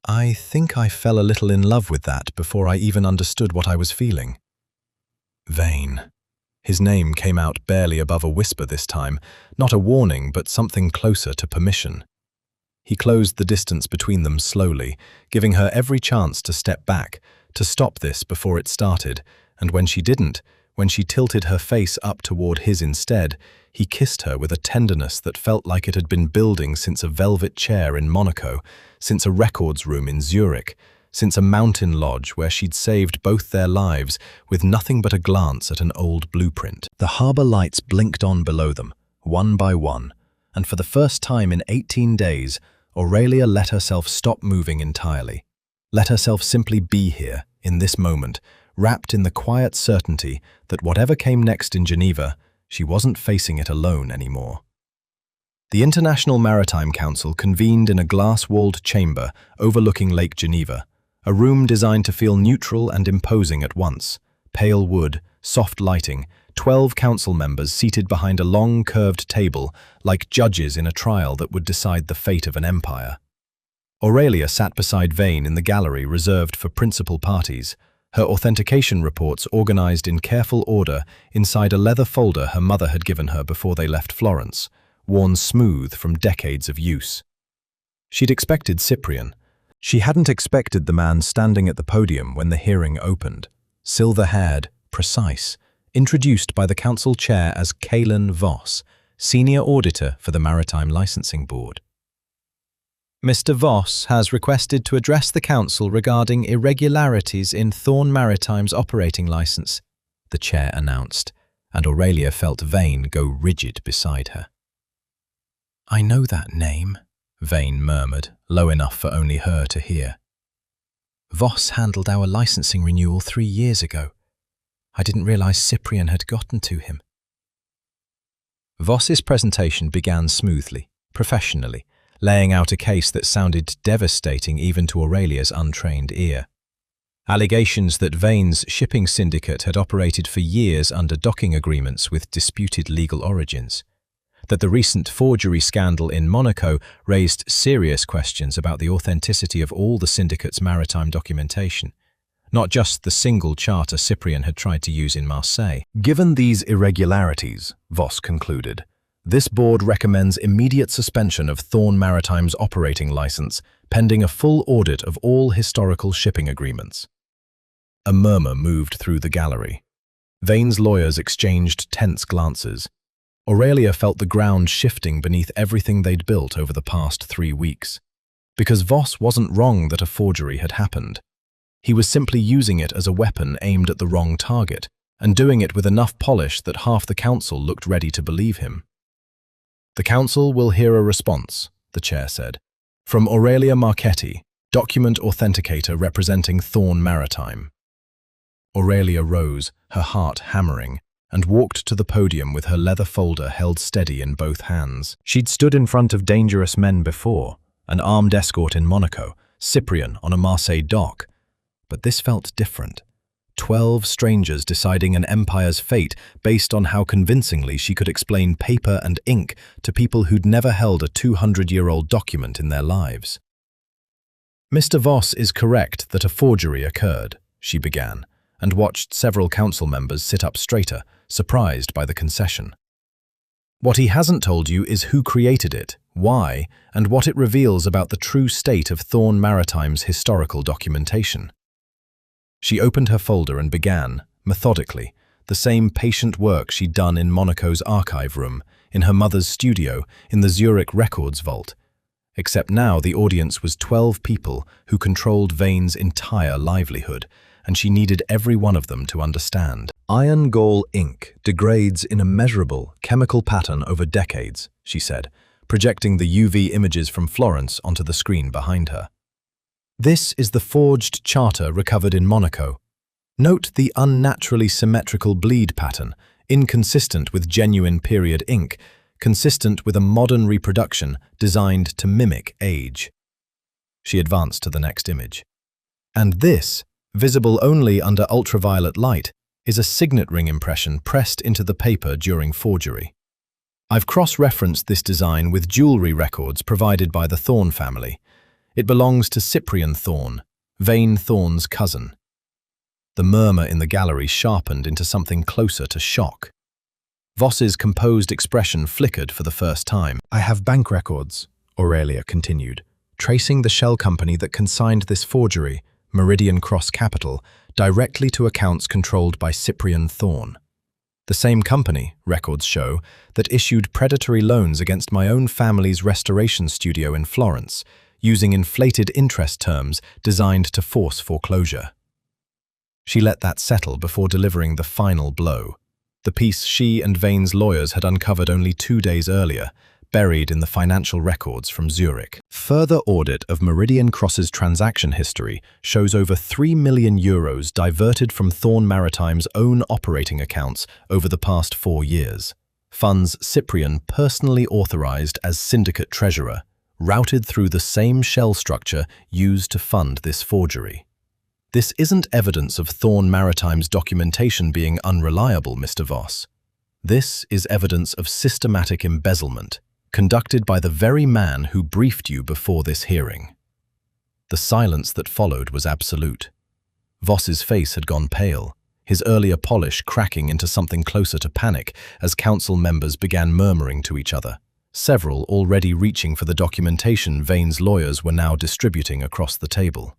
I think I fell a little in love with that before I even understood what I was feeling. Vane. His name came out barely above a whisper this time, not a warning but something closer to permission. He closed the distance between them slowly, giving her every chance to step back, to stop this before it started, and when she didn't, when she tilted her face up toward his instead, he kissed her with a tenderness that felt like it had been building since a velvet chair in Monaco, since a records room in Zurich, since a mountain lodge where she'd saved both their lives with nothing but a glance at an old blueprint. The harbour lights blinked on below them, one by one, and for the first time in 18 days, Aurelia let herself stop moving entirely. Let herself simply be here, in this moment, wrapped in the quiet certainty that whatever came next in Geneva, she wasn't facing it alone anymore. The International Maritime Council convened in a glass-walled chamber overlooking Lake Geneva, a room designed to feel neutral and imposing at once. Pale wood, soft lighting, 12 council members seated behind a long, curved table, like judges in a trial that would decide the fate of an empire. Aurelia sat beside Vane in the gallery reserved for principal parties, her authentication reports organized in careful order inside a leather folder her mother had given her before they left Florence, worn smooth from decades of use. She'd expected Cyprian. She hadn't expected the man standing at the podium when the hearing opened, silver-haired, precise, introduced by the council chair as Kalen Voss, senior auditor for the Maritime Licensing Board. Mr. Voss has requested to address the council regarding irregularities in Thorn Maritime's operating license, the chair announced, and Aurelia felt Vane go rigid beside her. I know that name, Vane murmured, low enough for only her to hear. Voss handled our licensing renewal 3 years ago. I didn't realize Cyprian had gotten to him. Voss's presentation began smoothly, professionally, laying out a case that sounded devastating even to Aurelia's untrained ear. Allegations that Vane's shipping syndicate had operated for years under docking agreements with disputed legal origins. That the recent forgery scandal in Monaco raised serious questions about the authenticity of all the syndicate's maritime documentation, not just the single charter Cyprian had tried to use in Marseille. Given these irregularities, Voss concluded, this board recommends immediate suspension of Thorn Maritime's operating license, pending a full audit of all historical shipping agreements. A murmur moved through the gallery. Vane's lawyers exchanged tense glances. Aurelia felt the ground shifting beneath everything they'd built over the past 3 weeks. Because Voss wasn't wrong that a forgery had happened. He was simply using it as a weapon aimed at the wrong target, and doing it with enough polish that half the council looked ready to believe him. The council will hear a response, the chair said, from Aurelia Marchetti, document authenticator representing Thorn Maritime. Aurelia rose, her heart hammering, and walked to the podium with her leather folder held steady in both hands. She'd stood in front of dangerous men before, an armed escort in Monaco, Cyprian on a Marseille dock. But this felt different. 12 strangers deciding an empire's fate based on how convincingly she could explain paper and ink to people who'd never held a 200-year-old document in their lives. Mr. Voss is correct that a forgery occurred, she began, and watched several council members sit up straighter, surprised by the concession. What he hasn't told you is who created it, why, and what it reveals about the true state of Thorn Maritime's historical documentation. She opened her folder and began, methodically, the same patient work she'd done in Monaco's archive room, in her mother's studio, in the Zurich Records vault. Except now the audience was 12 people who controlled Vane's entire livelihood, and she needed every one of them to understand. Iron gall ink degrades in a measurable chemical pattern over decades, she said, projecting the UV images from Florence onto the screen behind her. This is the forged charter recovered in Monaco. Note the unnaturally symmetrical bleed pattern, inconsistent with genuine period ink, consistent with a modern reproduction designed to mimic age. She advanced to the next image. And this, visible only under ultraviolet light, is a signet ring impression pressed into the paper during forgery. I've cross-referenced this design with jewelry records provided by the Thorn family. It belongs to Cyprian Thorn, Vane Thorn's cousin. The murmur in the gallery sharpened into something closer to shock. Voss's composed expression flickered for the first time. I have bank records, Aurelia continued, tracing the shell company that consigned this forgery, Meridian Cross Capital, directly to accounts controlled by Cyprian Thorn. The same company, records show, that issued predatory loans against my own family's restoration studio in Florence, using inflated interest terms designed to force foreclosure. She let that settle before delivering the final blow, the piece she and Vane's lawyers had uncovered only 2 days earlier, buried in the financial records from Zurich. Further audit of Meridian Cross's transaction history shows over €3 million diverted from Thorn Maritime's own operating accounts over the past 4 years. Funds Cyprian personally authorized as syndicate treasurer, routed through the same shell structure used to fund this forgery. This isn't evidence of Thorn Maritime's documentation being unreliable, Mr. Voss. This is evidence of systematic embezzlement, conducted by the very man who briefed you before this hearing. The silence that followed was absolute. Voss's face had gone pale, his earlier polish cracking into something closer to panic as council members began murmuring to each other, several already reaching for the documentation Vane's lawyers were now distributing across the table.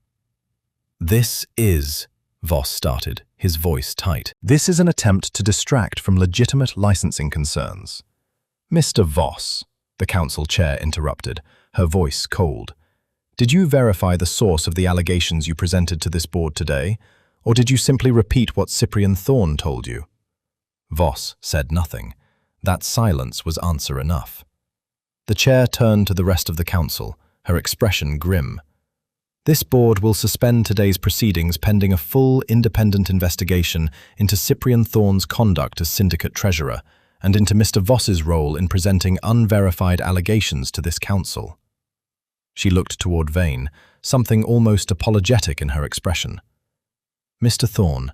This is, Voss started, his voice tight. This is an attempt to distract from legitimate licensing concerns. Mr. Voss, the council chair interrupted, her voice cold. Did you verify the source of the allegations you presented to this board today, or did you simply repeat what Cyprian Thorn told you? Voss said nothing. That silence was answer enough. The chair turned to the rest of the council, her expression grim. This board will suspend today's proceedings pending a full, independent investigation into Cyprian Thorne's conduct as syndicate treasurer and into Mr. Voss's role in presenting unverified allegations to this council. She looked toward Vane, something almost apologetic in her expression. Mr. Thorne,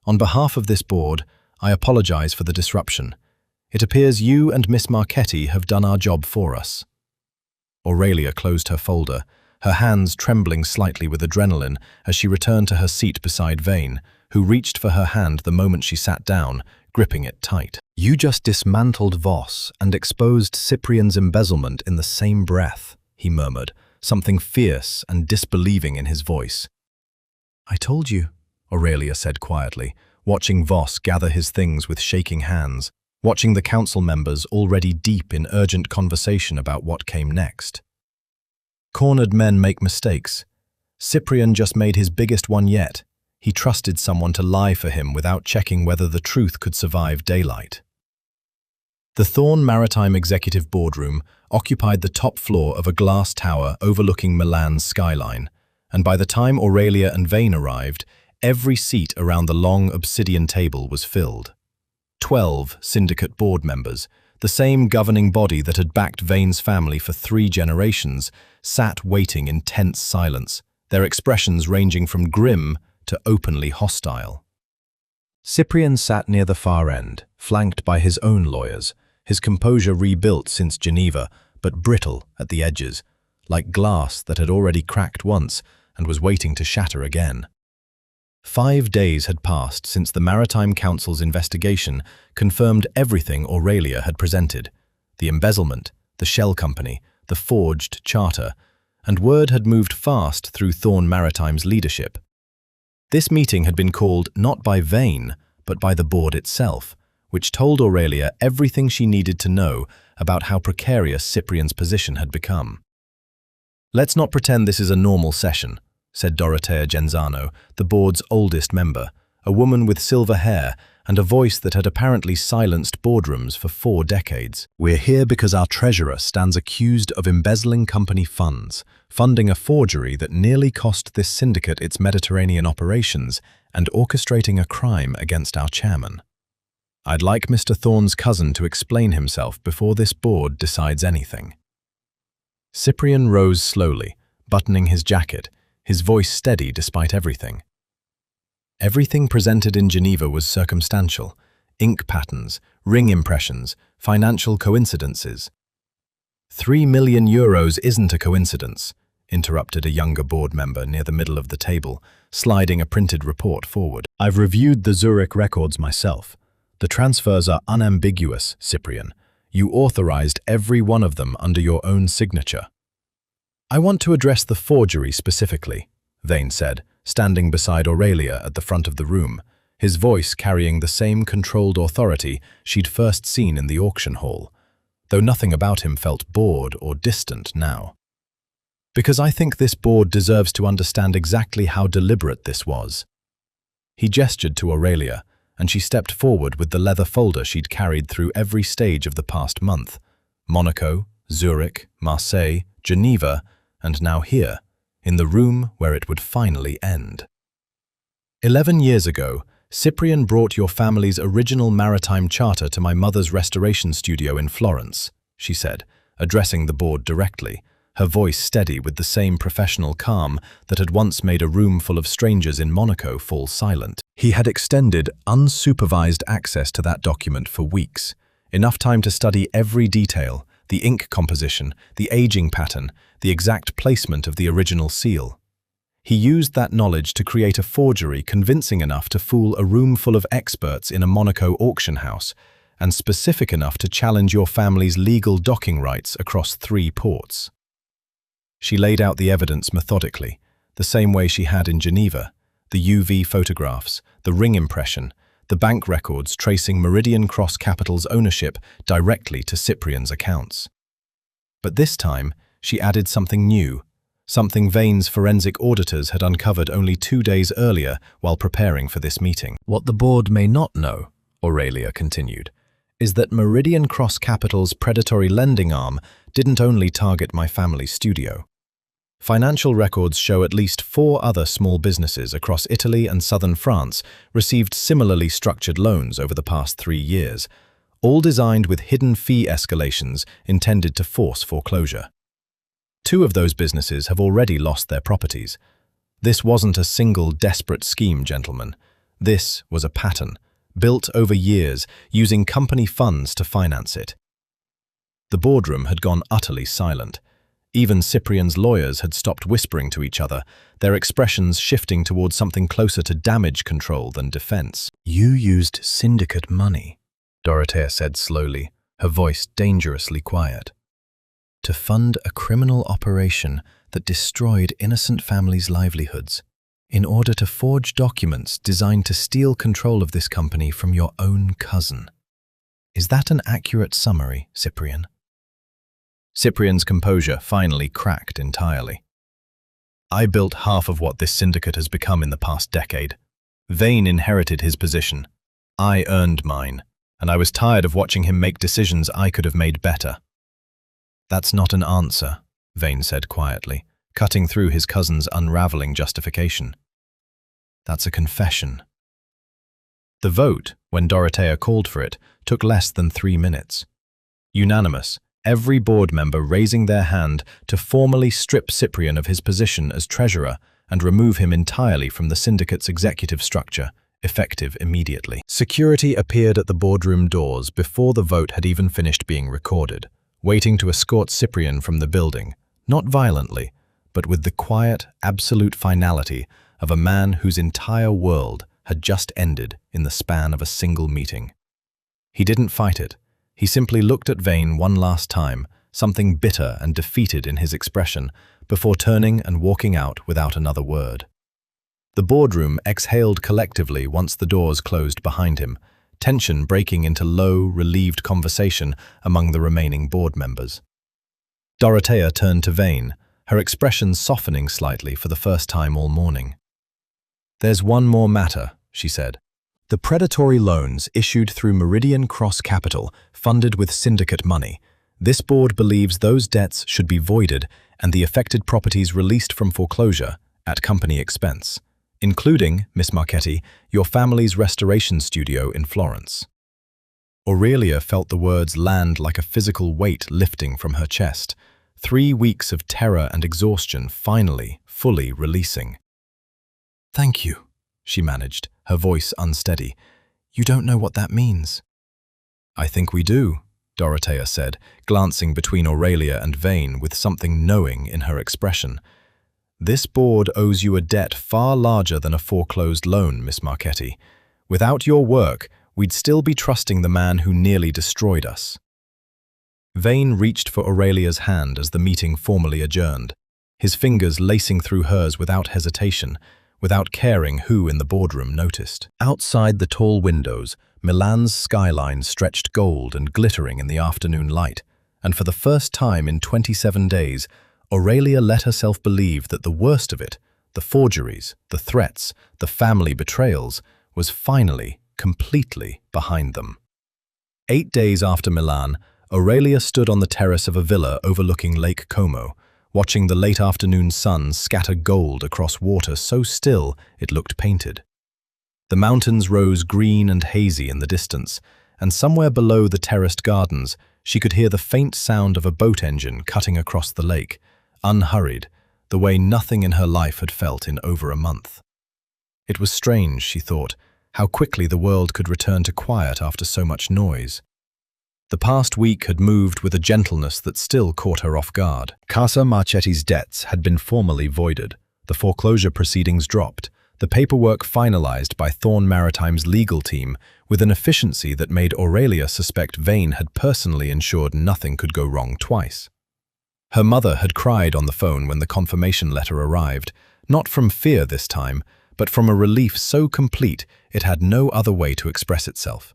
on behalf of this board, I apologize for the disruption. It appears you and Miss Marchetti have done our job for us. Aurelia closed her folder, her hands trembling slightly with adrenaline as she returned to her seat beside Vane, who reached for her hand the moment she sat down, gripping it tight. You just dismantled Voss and exposed Cyprian's embezzlement in the same breath, he murmured, something fierce and disbelieving in his voice. I told you, Aurelia said quietly, watching Voss gather his things with shaking hands, watching the council members already deep in urgent conversation about what came next. Cornered men make mistakes. Cyprian just made his biggest one yet. He trusted someone to lie for him without checking whether the truth could survive daylight. The Thorne Maritime Executive Boardroom occupied the top floor of a glass tower overlooking Milan's skyline, and by the time Aurelia and Vane arrived, every seat around the long obsidian table was filled. 12 syndicate board members, the same governing body that had backed Vane's family for 3 generations, sat waiting in tense silence, their expressions ranging from grim to openly hostile. Cyprian sat near the far end, flanked by his own lawyers, his composure rebuilt since Geneva, but brittle at the edges, like glass that had already cracked once and was waiting to shatter again. 5 days had passed since the Maritime Council's investigation confirmed everything Aurelia had presented: the embezzlement, the shell company, the forged charter, and word had moved fast through Thorne Maritime's leadership. This meeting had been called not by Vane, but by the board itself, which told Aurelia everything she needed to know about how precarious Cyprian's position had become. Let's not pretend this is a normal session, said Dorotea Genzano, the board's oldest member, a woman with silver hair and a voice that had apparently silenced boardrooms for 4 decades. We're here because our treasurer stands accused of embezzling company funds, funding a forgery that nearly cost this syndicate its Mediterranean operations, and orchestrating a crime against our chairman. I'd like Mr. Thorne's cousin to explain himself before this board decides anything. Cyprian rose slowly, buttoning his jacket, his voice steady despite everything. Everything presented in Geneva was circumstantial: ink patterns, ring impressions, financial coincidences. 3 million euros isn't a coincidence, interrupted a younger board member near the middle of the table, sliding a printed report forward. I've reviewed the Zurich records myself. The transfers are unambiguous, Cyprian. You authorized every one of them under your own signature. I want to address the forgery specifically, Vane said, standing beside Aurelia at the front of the room, his voice carrying the same controlled authority she'd first seen in the auction hall, though nothing about him felt bored or distant now. Because I think this board deserves to understand exactly how deliberate this was. He gestured to Aurelia, and she stepped forward with the leather folder she'd carried through every stage of the past month: Monaco, Zurich, Marseille, Geneva, and now here, in the room where it would finally end. 11 years ago, Cyprian brought your family's original maritime charter to my mother's restoration studio in Florence, she said, addressing the board directly, her voice steady with the same professional calm that had once made a room full of strangers in Monaco fall silent. He had extended unsupervised access to that document for weeks, enough time to study every detail: the ink composition, the aging pattern, the exact placement of the original seal. He used that knowledge to create a forgery convincing enough to fool a room full of experts in a Monaco auction house, and specific enough to challenge your family's legal docking rights across 3 ports. She laid out the evidence methodically, the same way she had in Geneva: the UV photographs, the ring impression, the bank records tracing Meridian Cross Capital's ownership directly to Cyprian's accounts. But this time, she added something new, something Vane's forensic auditors had uncovered only 2 days earlier while preparing for this meeting. What the board may not know, Aurelia continued, is that Meridian Cross Capital's predatory lending arm didn't only target my family's studio. Financial records show at least 4 other small businesses across Italy and southern France received similarly structured loans over the past 3 years, all designed with hidden fee escalations intended to force foreclosure. 2 of those businesses have already lost their properties. This wasn't a single desperate scheme, gentlemen. This was a pattern, built over years, using company funds to finance it. The boardroom had gone utterly silent. Even Cyprian's lawyers had stopped whispering to each other, their expressions shifting towards something closer to damage control than defense. "You used syndicate money," Dorothea said slowly, her voice dangerously quiet, "to fund a criminal operation that destroyed innocent families' livelihoods, in order to forge documents designed to steal control of this company from your own cousin. Is that an accurate summary, Cyprian?" Cyprian's composure finally cracked entirely. "I built half of what this syndicate has become in the past decade. Vane inherited his position. I earned mine, and I was tired of watching him make decisions I could have made better." "That's not an answer," Vane said quietly, cutting through his cousin's unraveling justification. "That's a confession." The vote, when Dorothea called for it, took less than 3 minutes. Unanimous, every board member raising their hand to formally strip Cyprian of his position as treasurer and remove him entirely from the syndicate's executive structure, effective immediately. Security appeared at the boardroom doors before the vote had even finished being recorded, waiting to escort Cyprian from the building, not violently, but with the quiet, absolute finality of a man whose entire world had just ended in the span of a single meeting. He didn't fight it. He simply looked at Vane one last time, something bitter and defeated in his expression, before turning and walking out without another word. The boardroom exhaled collectively once the doors closed behind him, tension breaking into low, relieved conversation among the remaining board members. Dorothea turned to Vane, her expression softening slightly for the first time all morning. "There's one more matter," she said. "The predatory loans issued through Meridian Cross Capital, funded with syndicate money. This board believes those debts should be voided and the affected properties released from foreclosure at company expense, including, Miss Marchetti, your family's restoration studio in Florence." Aurelia felt the words land like a physical weight lifting from her chest, 3 weeks of terror and exhaustion finally, fully releasing. "Thank you," she managed, her voice unsteady. "You don't know what that means." "I think we do," Dorothea said, glancing between Aurelia and Vane with something knowing in her expression. "This board owes you a debt far larger than a foreclosed loan, Miss Marchetti. Without your work, we'd still be trusting the man who nearly destroyed us." Vane reached for Aurelia's hand as the meeting formally adjourned, his fingers lacing through hers without hesitation, without caring who in the boardroom noticed. Outside the tall windows, Milan's skyline stretched gold and glittering in the afternoon light, and for the first time in 27 days, Aurelia let herself believe that the worst of it, the forgeries, the threats, the family betrayals, was finally, completely behind them. 8 days after Milan, Aurelia stood on the terrace of a villa overlooking Lake Como, watching the late afternoon sun scatter gold across water so still it looked painted. The mountains rose green and hazy in the distance, and somewhere below the terraced gardens she could hear the faint sound of a boat engine cutting across the lake, unhurried, the way nothing in her life had felt in over a month. It was strange, she thought, how quickly the world could return to quiet after so much noise. The past week had moved with a gentleness that still caught her off guard. Casa Marchetti's debts had been formally voided, the foreclosure proceedings dropped, the paperwork finalized by Thorn Maritime's legal team with an efficiency that made Aurelia suspect Vane had personally ensured nothing could go wrong twice. Her mother had cried on the phone when the confirmation letter arrived, not from fear this time, but from a relief so complete it had no other way to express itself.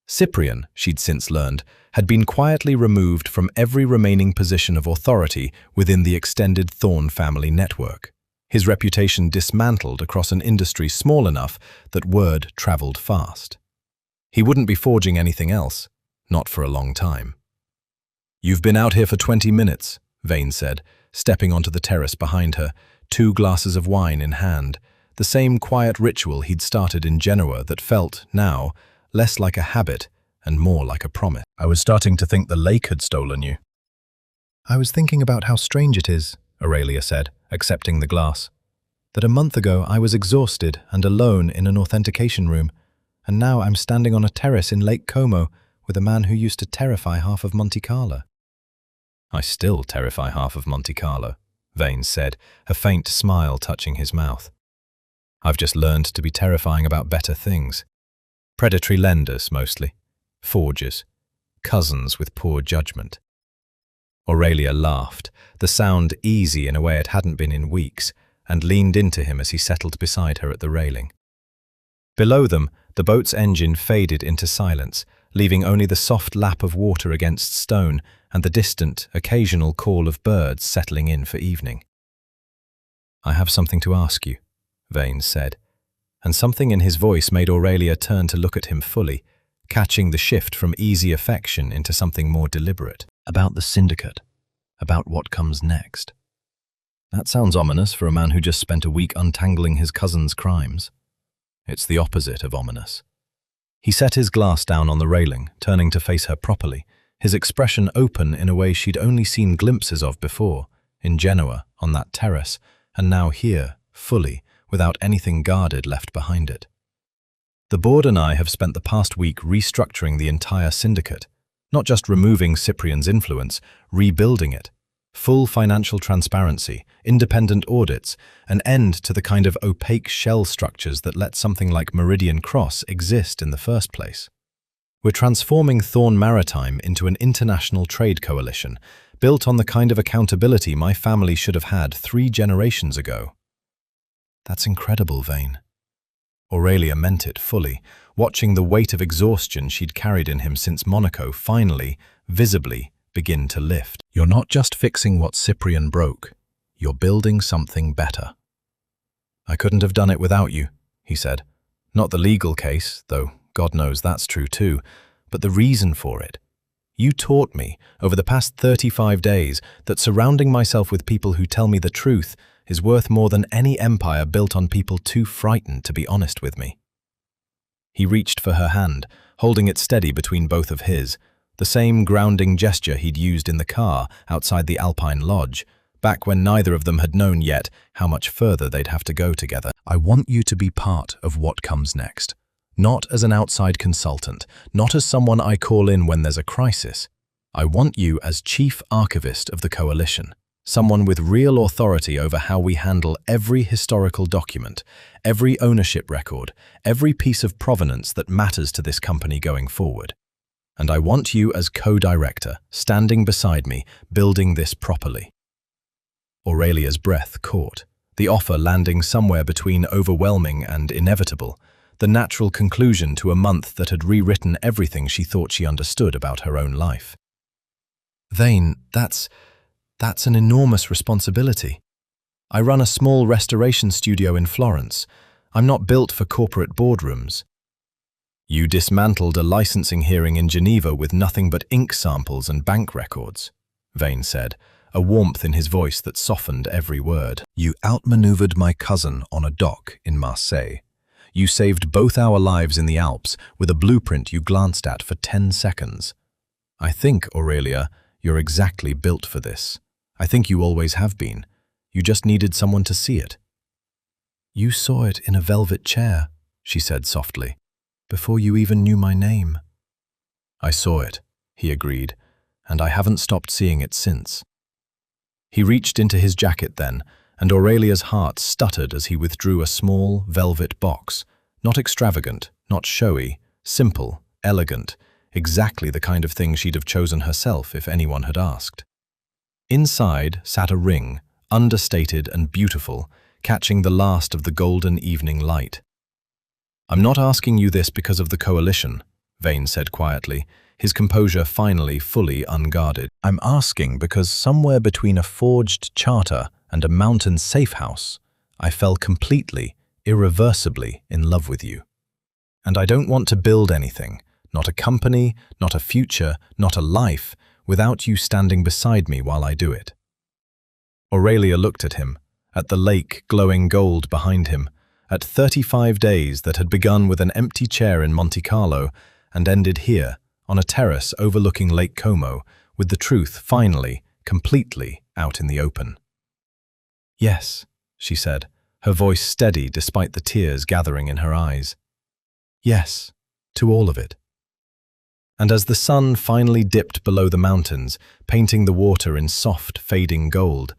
Cyprian, she'd since learned, had been quietly removed from every remaining position of authority within the extended Thorn family network, his reputation dismantled across an industry small enough that word traveled fast. He wouldn't be forging anything else. Not for a long time. "You've been out here for 20 minutes, Vane said, stepping onto the terrace behind her, 2 glasses of wine in hand, the same quiet ritual he'd started in Genoa that felt, now, less like a habit and more like a promise. I was starting to think the lake had stolen you. I was thinking about how strange it is, Aurelia said, accepting the glass. That a month ago I was exhausted and alone in an authentication room, and now I'm standing on a terrace in Lake Como with a man who used to terrify half of Monte Carlo. I still terrify half of Monte Carlo, Vane said, a faint smile touching his mouth. I've just learned to be terrifying about better things. Predatory lenders, mostly. Forgers. Cousins with poor judgment. Aurelia laughed, the sound easy in a way it hadn't been in weeks, and leaned into him as he settled beside her at the railing. Below them, the boat's engine faded into silence, leaving only the soft lap of water against stone and the distant, occasional call of birds settling in for evening. "I have something to ask you," Vane said, and something in his voice made Aurelia turn to look at him fully, catching the shift from easy affection into something more deliberate. "About the syndicate. About what comes next." That sounds ominous for a man who just spent a week untangling his cousin's crimes. It's the opposite of ominous. He set his glass down on the railing, turning to face her properly, his expression open in a way she'd only seen glimpses of before, in Genoa, on that terrace, and now here, fully, without anything guarded left behind it. "The board and I have spent the past week restructuring the entire syndicate, not just removing Cyprian's influence, rebuilding it. Full financial transparency, independent audits, an end to the kind of opaque shell structures that let something like Meridian Cross exist in the first place. We're transforming Thorn Maritime into an international trade coalition, built on the kind of accountability my family should have had 3 generations ago." "That's incredible, Vane." Aurelia meant it fully, watching the weight of exhaustion she'd carried in him since Monaco finally, visibly, begin to lift. "You're not just fixing what Cyprian broke, you're building something better." "I couldn't have done it without you," he said. "Not the legal case, though God knows that's true too, but the reason for it. You taught me, over the past 35 days, that surrounding myself with people who tell me the truth is worth more than any empire built on people too frightened to be honest with me." He reached for her hand, holding it steady between both of his, the same grounding gesture he'd used in the car outside the Alpine Lodge, back when neither of them had known yet how much further they'd have to go together. "I want you to be part of what comes next. Not as an outside consultant, not as someone I call in when there's a crisis. I want you as chief archivist of the coalition, someone with real authority over how we handle every historical document, every ownership record, every piece of provenance that matters to this company going forward. And I want you as co-director, standing beside me, building this properly." Aurelia's breath caught, the offer landing somewhere between overwhelming and inevitable, the natural conclusion to a month that had rewritten everything she thought she understood about her own life. "Vane, that's an enormous responsibility. I run a small restoration studio in Florence. I'm not built for corporate boardrooms." "You dismantled a licensing hearing in Geneva with nothing but ink samples and bank records," Vane said, a warmth in his voice that softened every word. "You outmaneuvered my cousin on a dock in Marseille. You saved both our lives in the Alps with a blueprint you glanced at for 10 seconds. I think, Aurelia, you're exactly built for this. I think you always have been. You just needed someone to see it." "You saw it in a velvet chair," she said softly, "before you even knew my name." "I saw it," he agreed, "and I haven't stopped seeing it since." He reached into his jacket then, and Aurelia's heart stuttered as he withdrew a small, velvet box, not extravagant, not showy, simple, elegant, exactly the kind of thing she'd have chosen herself if anyone had asked. Inside sat a ring, understated and beautiful, catching the last of the golden evening light. "I'm not asking you this because of the coalition," Vane said quietly, his composure finally fully unguarded. "I'm asking because somewhere between a forged charter and a mountain safe house, I fell completely, irreversibly in love with you. And I don't want to build anything, Not a company, not a future, not a life, without you standing beside me while I do it. Aurelia looked at him, at the lake glowing gold behind him, at 35 days that had begun with an empty chair in Monte Carlo and ended here, on a terrace overlooking Lake Como, with the truth finally, completely out in the open. "Yes," she said, her voice steady despite the tears gathering in her eyes. "Yes, to all of it." And as the sun finally dipped below the mountains, painting the water in soft, fading gold,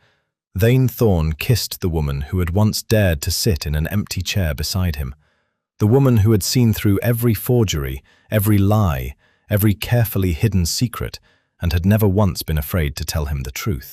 Thane Thorn kissed the woman who had once dared to sit in an empty chair beside him, the woman who had seen through every forgery, every lie, every carefully hidden secret, and had never once been afraid to tell him the truth.